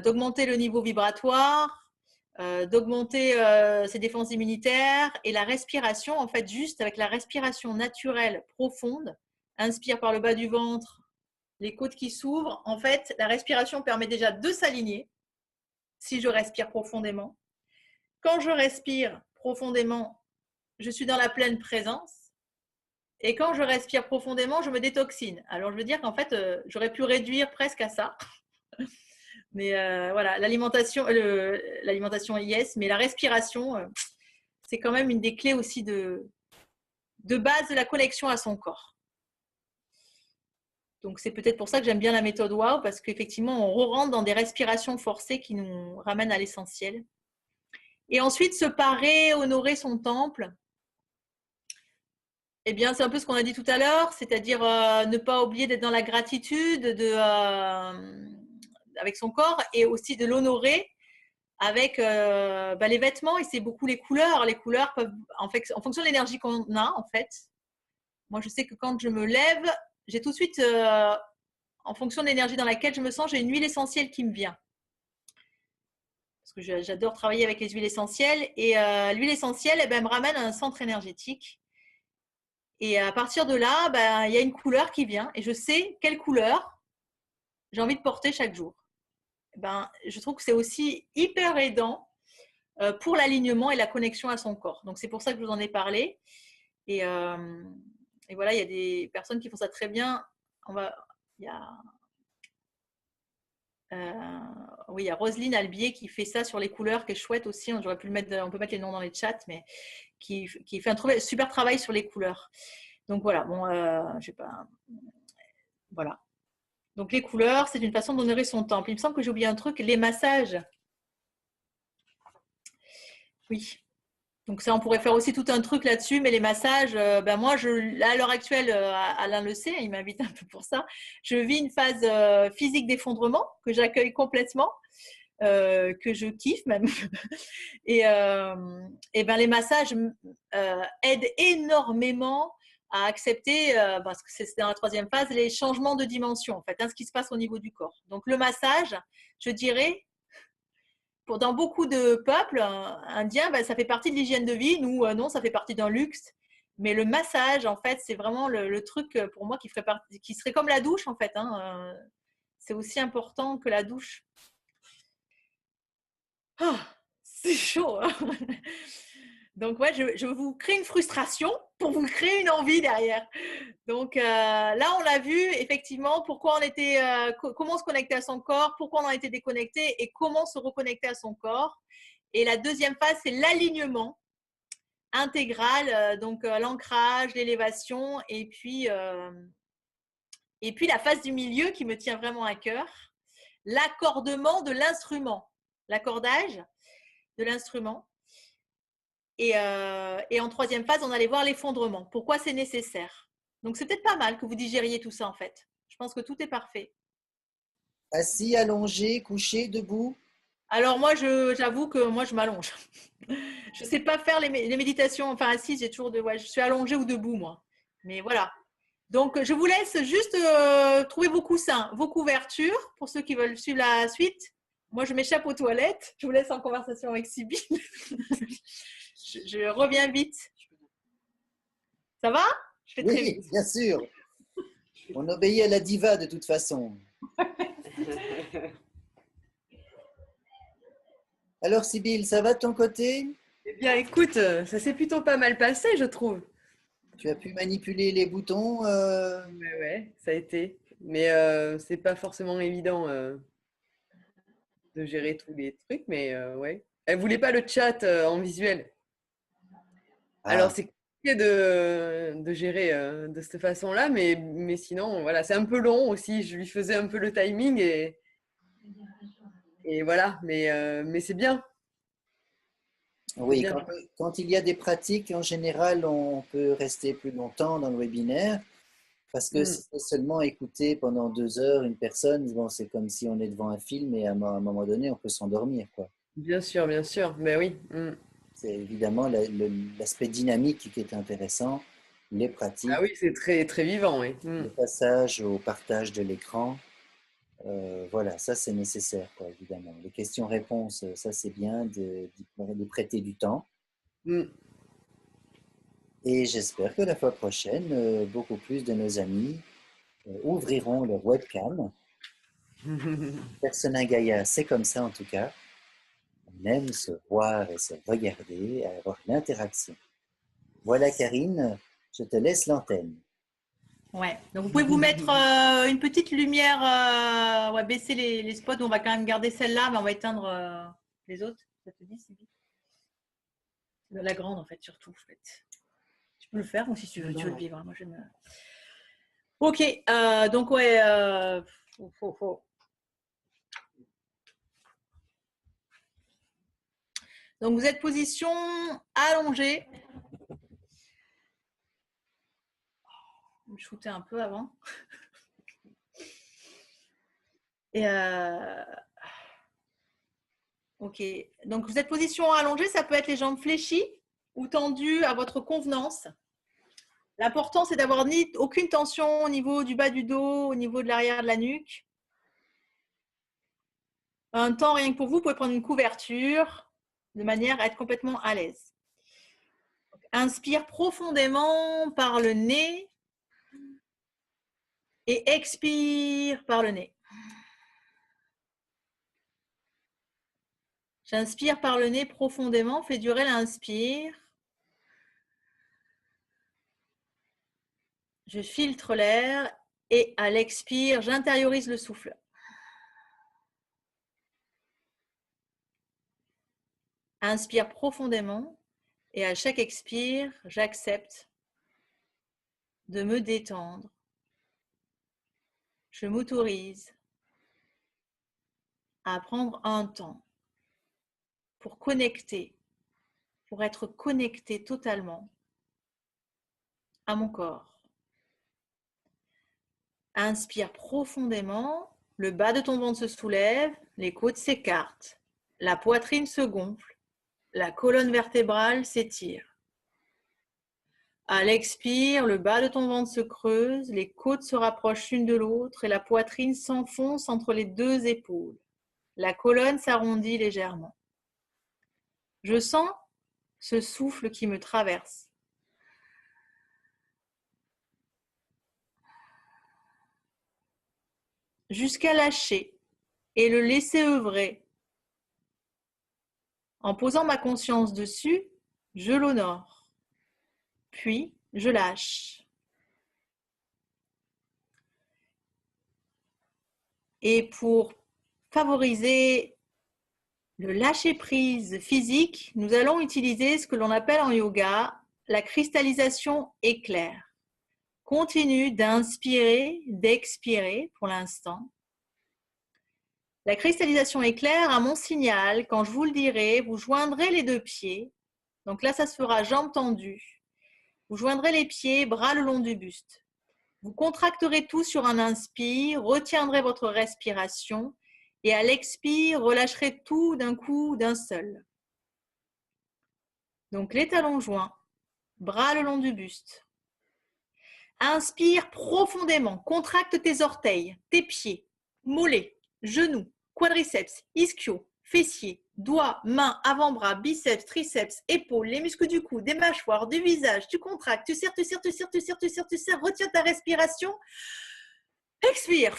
d'augmenter le niveau vibratoire, d'augmenter ses défenses immunitaires. Et la respiration, en fait, juste avec la respiration naturelle profonde, inspire par le bas du ventre, les côtes qui s'ouvrent. En fait, la respiration permet déjà de s'aligner si je respire profondément. Quand je respire profondément, je suis dans la pleine présence. Et quand je respire profondément, je me détoxine. Alors, je veux dire qu'en fait, j'aurais pu réduire presque à ça. Mais voilà, l'alimentation, yes, mais la respiration, c'est quand même une des clés aussi de base de la connexion à son corps. Donc, c'est peut-être pour ça que j'aime bien la méthode WOW, parce qu'effectivement, on rentre dans des respirations forcées qui nous ramènent à l'essentiel. Et ensuite, se parer, honorer son temple. Eh bien, c'est un peu ce qu'on a dit tout à l'heure, c'est-à-dire ne pas oublier d'être dans la gratitude avec son corps et aussi de l'honorer avec les vêtements. Et c'est beaucoup les couleurs. Les couleurs peuvent, en fonction de l'énergie qu'on a, en fait. Moi, je sais que quand je me lève, j'ai tout de suite, en fonction de l'énergie dans laquelle je me sens, j'ai une huile essentielle qui me vient. Parce que j'adore travailler avec les huiles essentielles. Et l'huile essentielle, elle me ramène à un centre énergétique. Et à partir de là, il y a une couleur qui vient. Et je sais quelle couleur j'ai envie de porter chaque jour. Je trouve que c'est aussi hyper aidant pour l'alignement et la connexion à son corps. Donc, c'est pour ça que je vous en ai parlé. Et voilà, il y a des personnes qui font ça très bien. Il y a Roselyne Albier qui fait ça sur les couleurs, qui est chouette aussi. On peut mettre les noms dans les chats, mais qui fait un super travail sur les couleurs. Donc voilà, je sais pas. Voilà. Donc les couleurs, c'est une façon d'honorer son temple. Il me semble que j'ai oublié un truc, les massages. Oui. Donc ça, on pourrait faire aussi tout un truc là-dessus, mais les massages, moi, à l'heure actuelle, Alain le sait, il m'invite un peu pour ça, je vis une phase physique d'effondrement que j'accueille complètement, que je kiffe même. Et les massages aident énormément à accepter, parce que c'est dans la 3e phase, les changements de dimension, en fait, ce qui se passe au niveau du corps. Donc le massage, je dirais, dans beaucoup de peuples indiens, ça fait partie de l'hygiène de vie. Nous, non, ça fait partie d'un luxe. Mais le massage, en fait, c'est vraiment le truc pour moi qui serait comme la douche, en fait. C'est aussi important que la douche. Ah, c'est chaud, hein. Donc, ouais, je vous crée une frustration pour vous créer une envie derrière. Donc, là, on l'a vu, effectivement, pourquoi on était, comment se connecter à son corps, pourquoi on en était déconnecté et comment se reconnecter à son corps. Et la deuxième phase, c'est l'alignement intégral, donc l'ancrage, l'élévation et puis la phase du milieu qui me tient vraiment à cœur, l'accordement de l'instrument, l'accordage de l'instrument. Et en troisième phase, on allait voir l'effondrement. Pourquoi c'est nécessaire? Donc, c'est peut-être pas mal que vous digériez tout ça, en fait. Je pense que tout est parfait. Assis, allongé, couché, debout? Alors, moi, j'avoue que moi, je m'allonge. Je ne sais pas faire les méditations. Enfin, assise, j'ai toujours ouais, je suis allongée ou debout, moi. Mais voilà. Donc, je vous laisse juste trouver vos coussins, vos couvertures, pour ceux qui veulent suivre la suite. Moi, je m'échappe aux toilettes. Je vous laisse en conversation avec Sybille. Je reviens vite. Ça va? Je fais très Oui, vite. bien sûr. On obéit à la diva de toute façon. Alors, Sybille, ça va de ton côté? Eh bien, écoute, ça s'est plutôt pas mal passé, je trouve. Tu as pu manipuler les boutons Ouais, ouais, ça a été. Mais c'est pas forcément évident de gérer tous les trucs, mais ouais. Elle voulait pas le chat en visuel. Alors, Ah, c'est compliqué de gérer de cette façon-là, mais sinon, voilà, c'est un peu long aussi. Je lui faisais un peu le timing et voilà, mais c'est bien. C'est oui, bien. quand il y a des pratiques, en général, on peut rester plus longtemps dans le webinaire parce que Mm. si c'est seulement écouter pendant 2 heures une personne, bon, c'est comme si on est devant un film et à un moment donné, on peut s'endormir, quoi. Bien sûr. Mais oui. Mm. C'est évidemment l'aspect dynamique qui est intéressant, les Ah pratiques, oui, c'est très, très vivant, oui. Mm. le passage au partage de l'écran. Voilà, ça c'est nécessaire, quoi, évidemment. Les questions-réponses, ça c'est bien de prêter du temps. Mm. Et j'espère que la fois prochaine, beaucoup plus de nos amis ouvriront leur webcam. Persona Gaia, c'est comme ça en tout cas. On aime se voir et se regarder, avoir l'interaction. Voilà Karine, je te laisse l'antenne. Ouais. Donc, vous pouvez vous mettre une petite lumière, ouais, baisser les spots. On va quand même garder celle-là, mais on va éteindre les autres. Ça te dit, Sylvie? La grande, en fait, surtout. En fait. Tu peux le faire ou si tu veux, tu veux le vivre. Moi, je me... Ok. Donc, ouais. Donc, vous êtes position allongée. Je vais me shooter un peu avant. Et ok. Donc, vous êtes position allongée. Ça peut être les jambes fléchies ou tendues à votre convenance. L'important, c'est d'avoir aucune tension au niveau du bas du dos, au niveau de l'arrière de la nuque. Un temps, rien que pour vous, vous pouvez prendre une couverture de manière à être complètement à l'aise. Inspire profondément par le nez et expire par le nez. J'inspire par le nez profondément, fais durer l'inspire. Je filtre l'air et à l'expire, j'intériorise le souffle. Inspire profondément et à chaque expire, j'accepte de me détendre. Je m'autorise à prendre un temps pour connecter, pour être connecté totalement à mon corps. Inspire profondément, le bas de ton ventre se soulève, les côtes s'écartent, la poitrine se gonfle, la colonne vertébrale s'étire. À l'expire, le bas de ton ventre se creuse, les côtes se rapprochent l'une de l'autre et la poitrine s'enfonce entre les deux épaules. La colonne s'arrondit légèrement. Je sens ce souffle qui me traverse. Jusqu'à lâcher et le laisser œuvrer En posant ma conscience dessus, je l'honore. Puis, je lâche. Et pour favoriser le lâcher-prise physique, nous allons utiliser ce que l'on appelle en yoga la cristallisation éclair. Continue d'inspirer, d'expirer pour l'instant. La cristallisation éclair, à mon signal, quand je vous le dirai, vous joindrez les deux pieds. Donc là, ça se fera jambes tendues. Vous joindrez les pieds, bras le long du buste. Vous contracterez tout sur un inspire, retiendrez votre respiration et à l'expire, relâcherez tout d'un coup, d'un seul. Donc les talons joints, bras le long du buste. Inspire profondément, contracte tes orteils, tes pieds, mollets, genoux, quadriceps, ischio, fessiers, doigts, mains, avant-bras, biceps, triceps, épaules, les muscles du cou, des mâchoires, du visage, tu contractes, tu serres, tu serres, tu serres, tu serres, tu serres, tu serres, retiens ta respiration, expire.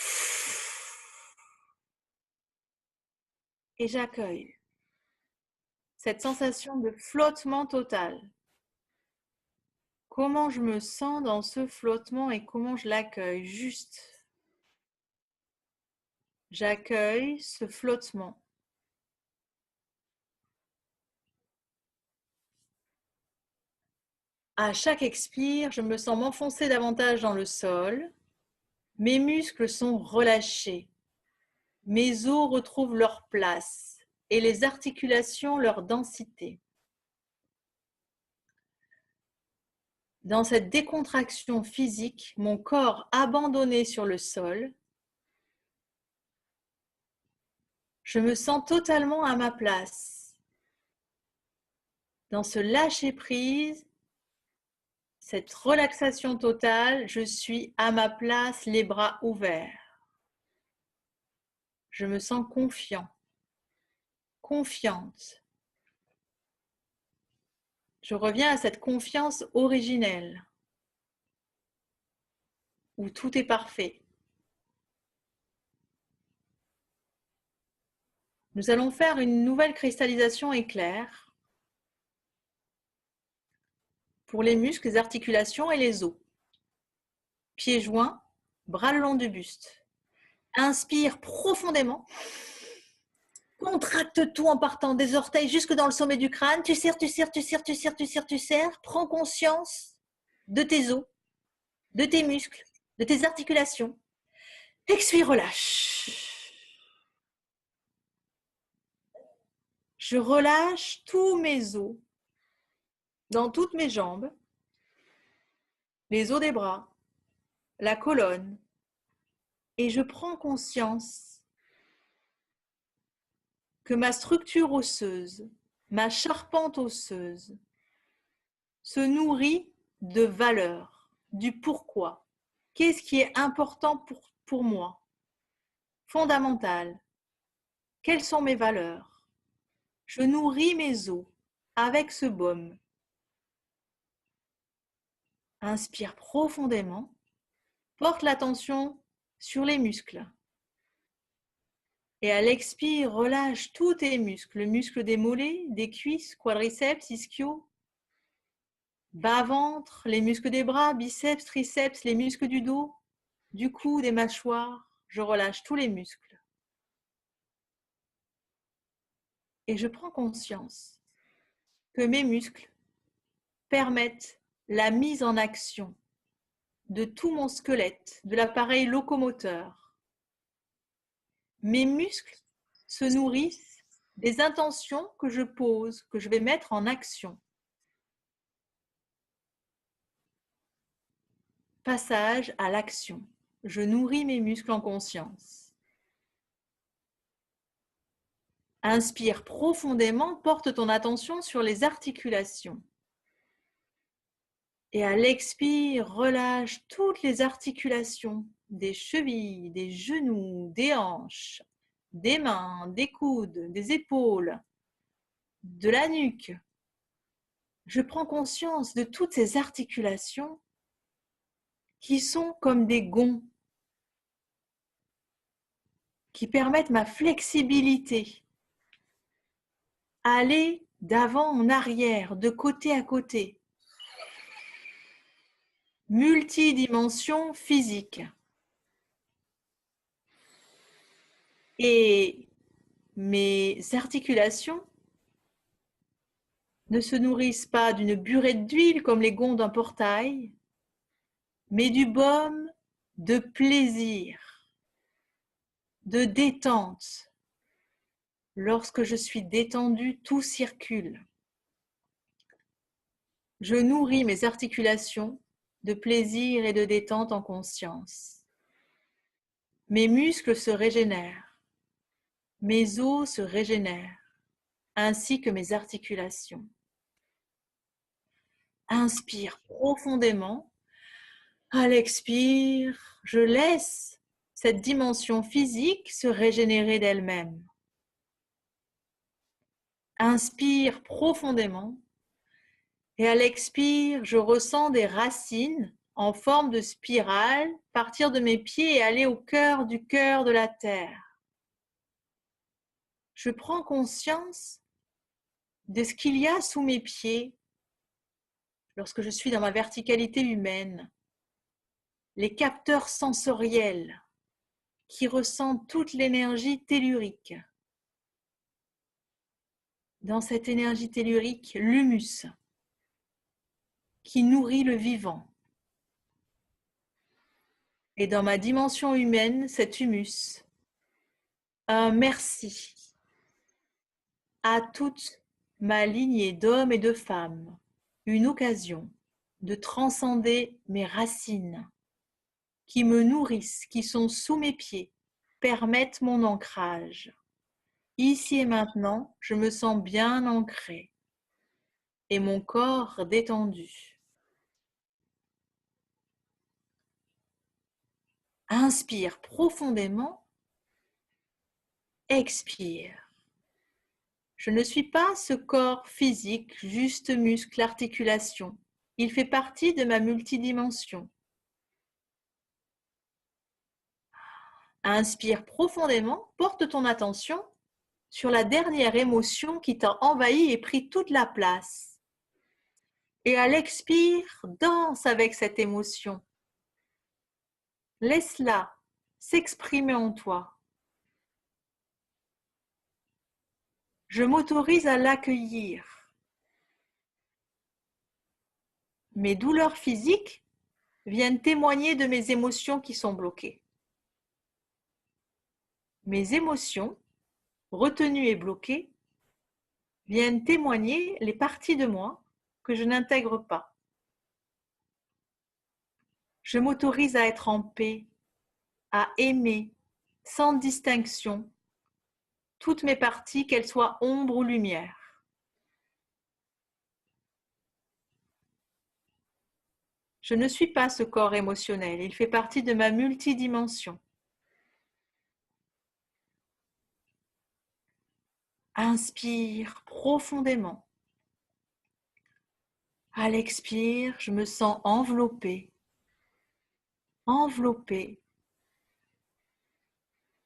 Et j'accueille cette sensation de flottement total. Comment je me sens dans ce flottement et comment je l'accueille? Juste. J'accueille ce flottement. À chaque expire, je me sens m'enfoncer davantage dans le sol. Mes muscles sont relâchés. Mes os retrouvent leur place et les articulations leur densité. Dans cette décontraction physique, mon corps abandonné sur le sol, je me sens totalement à ma place. Dans ce lâcher-prise, cette relaxation totale, je suis à ma place, les bras ouverts. Je me sens confiant, confiante. Je reviens à cette confiance originelle, où tout est parfait. Nous allons faire une nouvelle cristallisation éclair pour les muscles, les articulations et les os. Pieds joints, bras le long du buste. Inspire profondément. Contracte tout en partant des orteils jusque dans le sommet du crâne. Tu serres, tu serres, tu serres, tu serres, tu serres, tu serres. Prends conscience de tes os, de tes muscles, de tes articulations. Expire, relâche. Je relâche tous mes os dans toutes mes jambes, les os des bras, la colonne, et je prends conscience que ma structure osseuse, ma charpente osseuse, se nourrit de valeurs, du pourquoi. Qu'est-ce qui est important pour moi? Fondamental. Quelles sont mes valeurs? Je nourris mes os avec ce baume. Inspire profondément. Porte l'attention sur les muscles. Et à l'expire, relâche tous tes muscles. Le muscle des mollets, des cuisses, quadriceps, ischio, bas-ventre, les muscles des bras, biceps, triceps, les muscles du dos, du cou, des mâchoires. Je relâche tous les muscles. Et je prends conscience que mes muscles permettent la mise en action de tout mon squelette, de l'appareil locomoteur. Mes muscles se nourrissent des intentions que je pose, que je vais mettre en action. Passage à l'action. Je nourris mes muscles en conscience. Inspire profondément, porte ton attention sur les articulations. Et à l'expire, relâche toutes les articulations des chevilles, des genoux, des hanches, des mains, des coudes, des épaules, de la nuque. Je prends conscience de toutes ces articulations qui sont comme des gonds, qui permettent ma flexibilité. aller d'avant en arrière, de côté à côté. Multidimension physique. Et mes articulations ne se nourrissent pas d'une burette d'huile comme les gonds d'un portail, mais du baume de plaisir, de détente. Lorsque je suis détendue, tout circule. Je nourris mes articulations de plaisir et de détente en conscience. Mes muscles se régénèrent, mes os se régénèrent, ainsi que mes articulations. Inspire profondément. À l'expire, je laisse cette dimension physique se régénérer d'elle-même. Inspire profondément et à l'expire, je ressens des racines en forme de spirale partir de mes pieds et aller au cœur de la terre. Je prends conscience de ce qu'il y a sous mes pieds lorsque je suis dans ma verticalité humaine, les capteurs sensoriels qui ressentent toute l'énergie tellurique. Dans cette énergie tellurique, l'humus qui nourrit le vivant. Et dans ma dimension humaine, cet humus, un merci à toute ma lignée d'hommes et de femmes, une occasion de transcender mes racines qui me nourrissent, qui sont sous mes pieds, permettent mon ancrage. Ici et maintenant, je me sens bien ancrée et mon corps détendu. Inspire profondément, expire. Je ne suis pas ce corps physique, juste muscle, articulation. Il fait partie de ma multidimension. Inspire profondément, porte ton attention sur la dernière émotion qui t'a envahi et pris toute la place. Et à l'expire, danse avec cette émotion. Laisse-la s'exprimer en toi. Je m'autorise à l'accueillir. Mes douleurs physiques viennent témoigner de mes émotions qui sont bloquées. Mes émotions, retenues et bloquées, viennent témoigner les parties de moi que je n'intègre pas. Je m'autorise à être en paix, à aimer, sans distinction, toutes mes parties, qu'elles soient ombre ou lumière. Je ne suis pas ce corps émotionnel, il fait partie de ma multidimension. Inspire profondément. À l'expire, je me sens enveloppée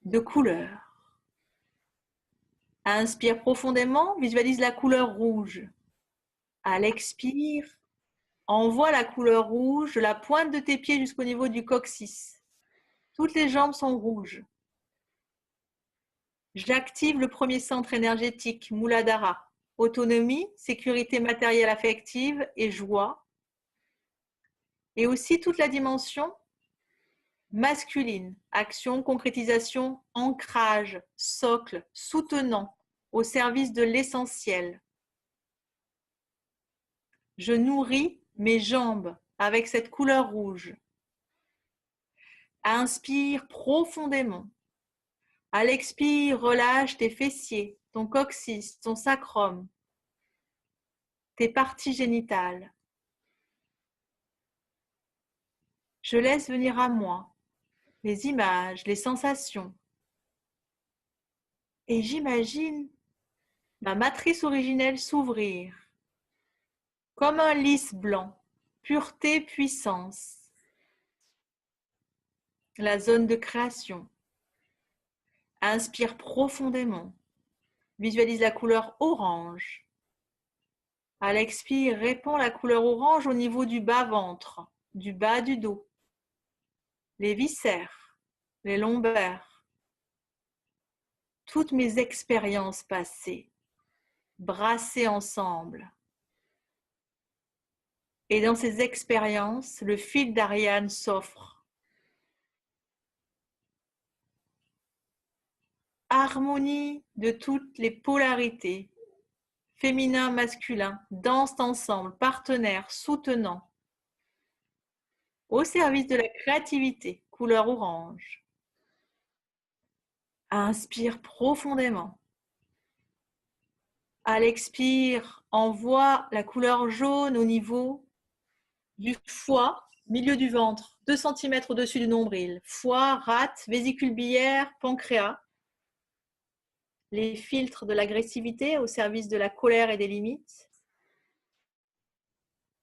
de couleurs. Inspire profondément, visualise la couleur rouge. À l'expire, envoie la couleur rouge de la pointe de tes pieds jusqu'au niveau du coccyx. Toutes les jambes sont rouges. J'active le premier centre énergétique, Muladhara. Autonomie, sécurité matérielle affective et joie. Et aussi toute la dimension masculine, action, concrétisation, ancrage, socle, soutenant, au service de l'essentiel. Je nourris mes jambes avec cette couleur rouge. Inspire profondément. À l'expire, relâche tes fessiers, ton coccyx, ton sacrum, tes parties génitales. Je laisse venir à moi les images, les sensations. Et j'imagine ma matrice originelle s'ouvrir comme un lys blanc, pureté, puissance. La zone de création. Inspire profondément. visualise la couleur orange. À l'expire, répand la couleur orange au niveau du bas-ventre, du bas du dos, les viscères, les lombaires. Toutes mes expériences passées, brassées ensemble. Et dans ces expériences, le fil d'Ariane s'offre. Harmonie de toutes les polarités, féminin, masculin, dansent ensemble, partenaires, soutenants, au service de la créativité, couleur orange. Inspire profondément. À l'expire, envoie la couleur jaune au niveau du foie, milieu du ventre, 2 cm au-dessus du nombril. Foie, rate, vésicule biliaire, pancréas. Les filtres de l'agressivité au service de la colère et des limites.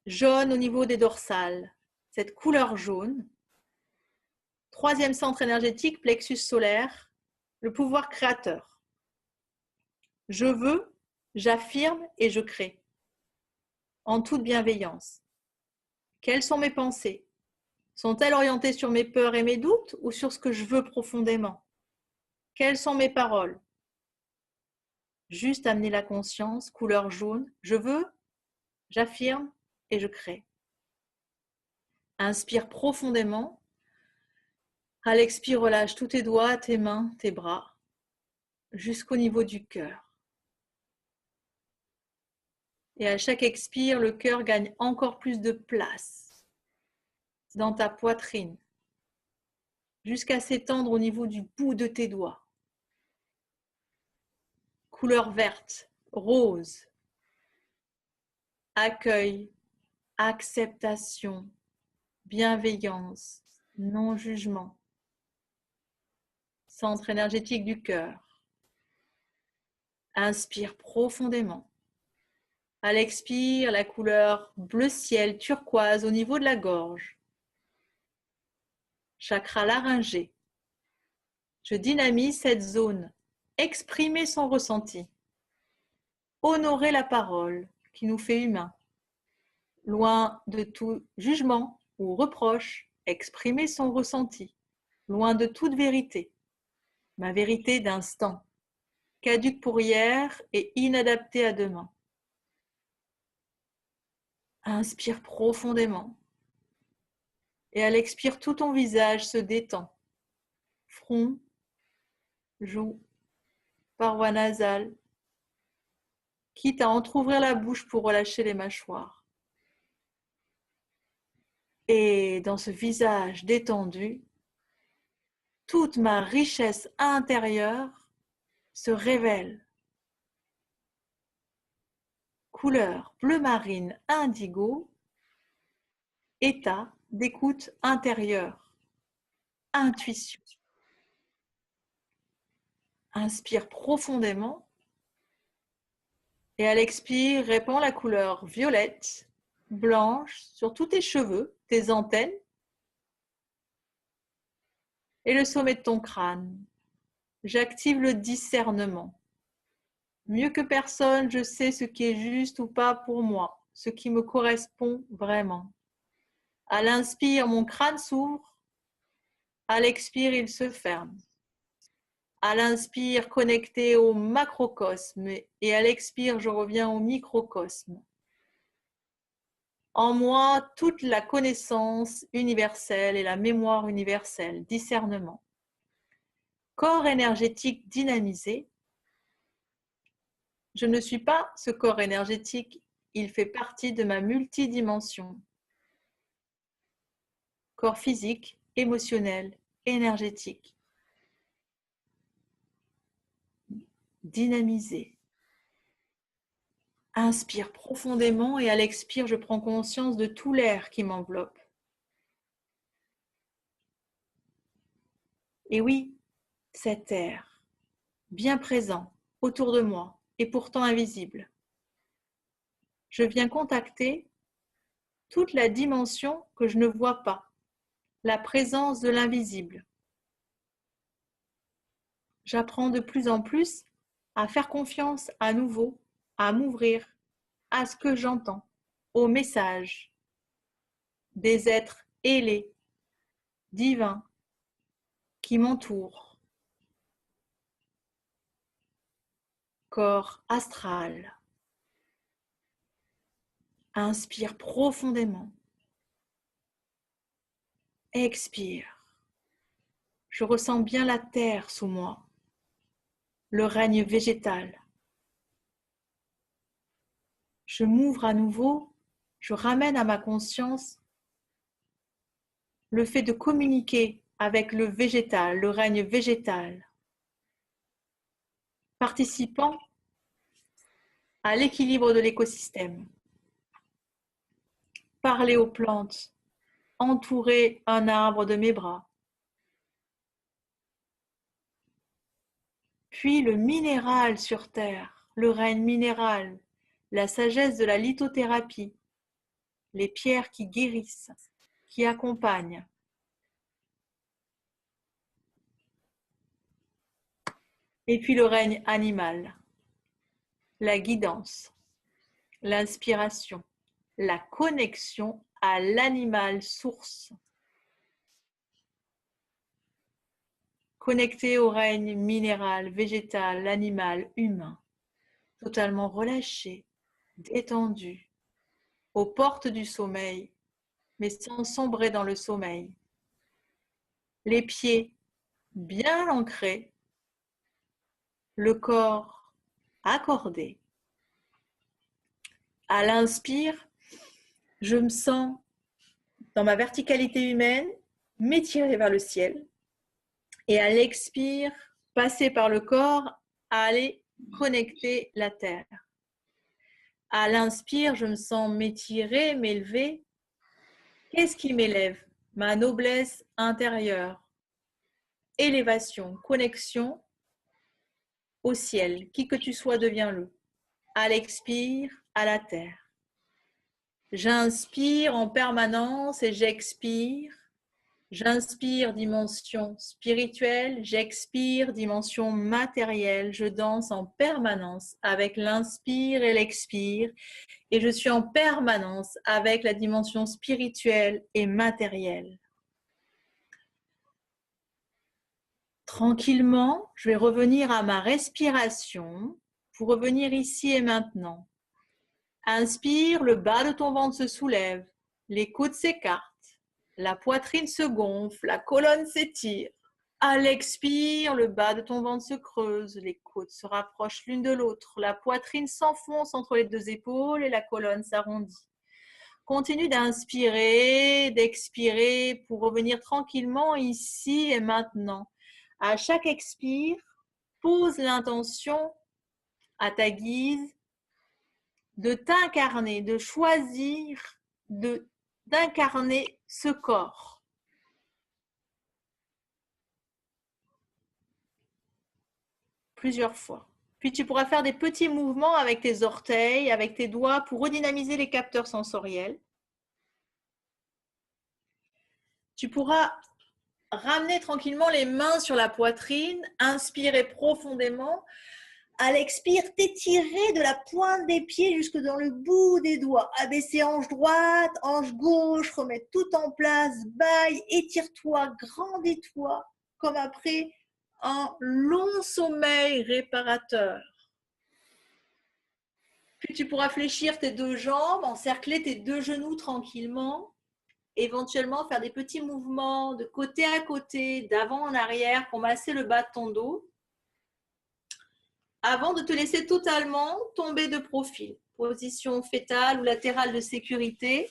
Jaune au niveau des dorsales. Cette couleur jaune. 3e centre énergétique, plexus solaire, le pouvoir créateur. Je veux, j'affirme et je crée. En toute bienveillance. Quelles sont mes pensées? Sont-elles orientées sur mes peurs et mes doutes ou sur ce que je veux profondément? Quelles sont mes paroles? Juste amener la conscience, couleur jaune. Je veux, j'affirme et je crée. Inspire profondément. À l'expire, relâche tous tes doigts, tes mains, tes bras, jusqu'au niveau du cœur. Et à chaque expire, le cœur gagne encore plus de place dans ta poitrine, jusqu'à s'étendre au niveau du bout de tes doigts. Couleur verte, rose, accueil, acceptation, bienveillance, non-jugement. Centre énergétique du cœur. Inspire profondément. À l'expire, la couleur bleu ciel turquoise au niveau de la gorge. Chakra laryngé. Je dynamise cette zone. Exprimer son ressenti. Honorer la parole qui nous fait humains. Loin de tout jugement ou reproche, exprimer son ressenti. Loin de toute vérité. Ma vérité d'instant. Caduque pour hier et inadaptée à demain. Inspire profondément. Et à l'expire, tout ton visage se détend. Front, joues, parois nasales. Quitte à entrouvrir la bouche pour relâcher les mâchoires. Et dans ce visage détendu, toute ma richesse intérieure se révèle. Couleur bleu marine indigo, état d'écoute intérieure, intuition. Inspire profondément et à l'expire, répand la couleur violette, blanche sur tous tes cheveux, tes antennes et le sommet de ton crâne. J'active le discernement. Mieux que personne, je sais ce qui est juste ou pas pour moi, ce qui me correspond vraiment. À l'inspire, mon crâne s'ouvre. À l'expire, il se ferme. À l'inspire, connecté au macrocosme et à l'expire, je reviens au microcosme. En moi, toute la connaissance universelle et la mémoire universelle, discernement. Corps énergétique dynamisé. Je ne suis pas ce corps énergétique, il fait partie de ma multidimension. Corps physique, émotionnel, énergétique. Dynamisé. Inspire profondément et à l'expire, je prends conscience de tout l'air qui m'enveloppe. Et oui, cet air, bien présent autour de moi et pourtant invisible. Je viens contacter toute la dimension que je ne vois pas, la présence de l'invisible. J'apprends de plus en plus à faire confiance à nouveau, à m'ouvrir à ce que j'entends, au message des êtres ailés, divins, qui m'entourent. Corps astral. Inspire profondément. Expire. Je ressens bien la terre sous moi, le règne végétal. Je m'ouvre à nouveau, je ramène à ma conscience le fait de communiquer avec le végétal, le règne végétal, participant à l'équilibre de l'écosystème. Parler aux plantes, entourer un arbre de mes bras. Puis le minéral sur terre, le règne minéral, la sagesse de la lithothérapie, les pierres qui guérissent, qui accompagnent. Et puis le règne animal, la guidance, l'inspiration, la connexion à l'animal source. Connecté au règne minéral, végétal, animal, humain, totalement relâché, détendu, aux portes du sommeil, mais sans sombrer dans le sommeil. Les pieds bien ancrés, le corps accordé. À l'inspire, je me sens dans ma verticalité humaine, m'étirer vers le ciel. Et à l'expire, passer par le corps, à aller connecter la terre. À l'inspire, je me sens m'étirer, m'élever. Qu'est-ce qui m'élève? Ma noblesse intérieure. Élévation, connexion au ciel. Qui que tu sois, deviens-le. À l'expire, à la terre. J'inspire en permanence et j'expire. J'inspire dimension spirituelle, j'expire dimension matérielle. Je danse en permanence avec l'inspire et l'expire. Et je suis en permanence avec la dimension spirituelle et matérielle. Tranquillement, je vais revenir à ma respiration pour revenir ici et maintenant. Inspire, le bas de ton ventre se soulève, les coudes s'écartent, la poitrine se gonfle, la colonne s'étire. À l'expire, le bas de ton ventre se creuse, les côtes se rapprochent l'une de l'autre, la poitrine s'enfonce entre les deux épaules et la colonne s'arrondit. Continue d'inspirer, d'expirer pour revenir tranquillement ici et maintenant. À chaque expire, pose l'intention à ta guise de t'incarner, de choisir d'incarner ce corps. Plusieurs fois. Puis tu pourras faire des petits mouvements avec tes orteils, avec tes doigts pour redynamiser les capteurs sensoriels. Tu pourras ramener tranquillement les mains sur la poitrine, inspirer profondément. À l'expire, t'étirer de la pointe des pieds jusque dans le bout des doigts. Abaisser hanche droite, hanche gauche, remettre tout en place, baille, étire-toi, grandis-toi, comme après un long sommeil réparateur. Puis tu pourras fléchir tes deux jambes, encercler tes deux genoux tranquillement, éventuellement faire des petits mouvements de côté à côté, d'avant en arrière pour masser le bas de ton dos, avant de te laisser totalement tomber de profil. Position fétale ou latérale de sécurité.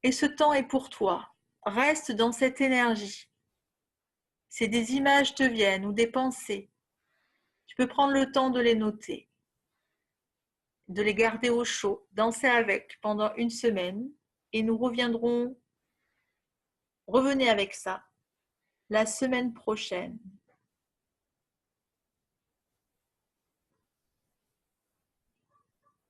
Et ce temps est pour toi. Reste dans cette énergie. Si des images te viennent ou des pensées, tu peux prendre le temps de les noter, de les garder au chaud, danser avec pendant une semaine et nous reviendrons, revenez avec ça la semaine prochaine.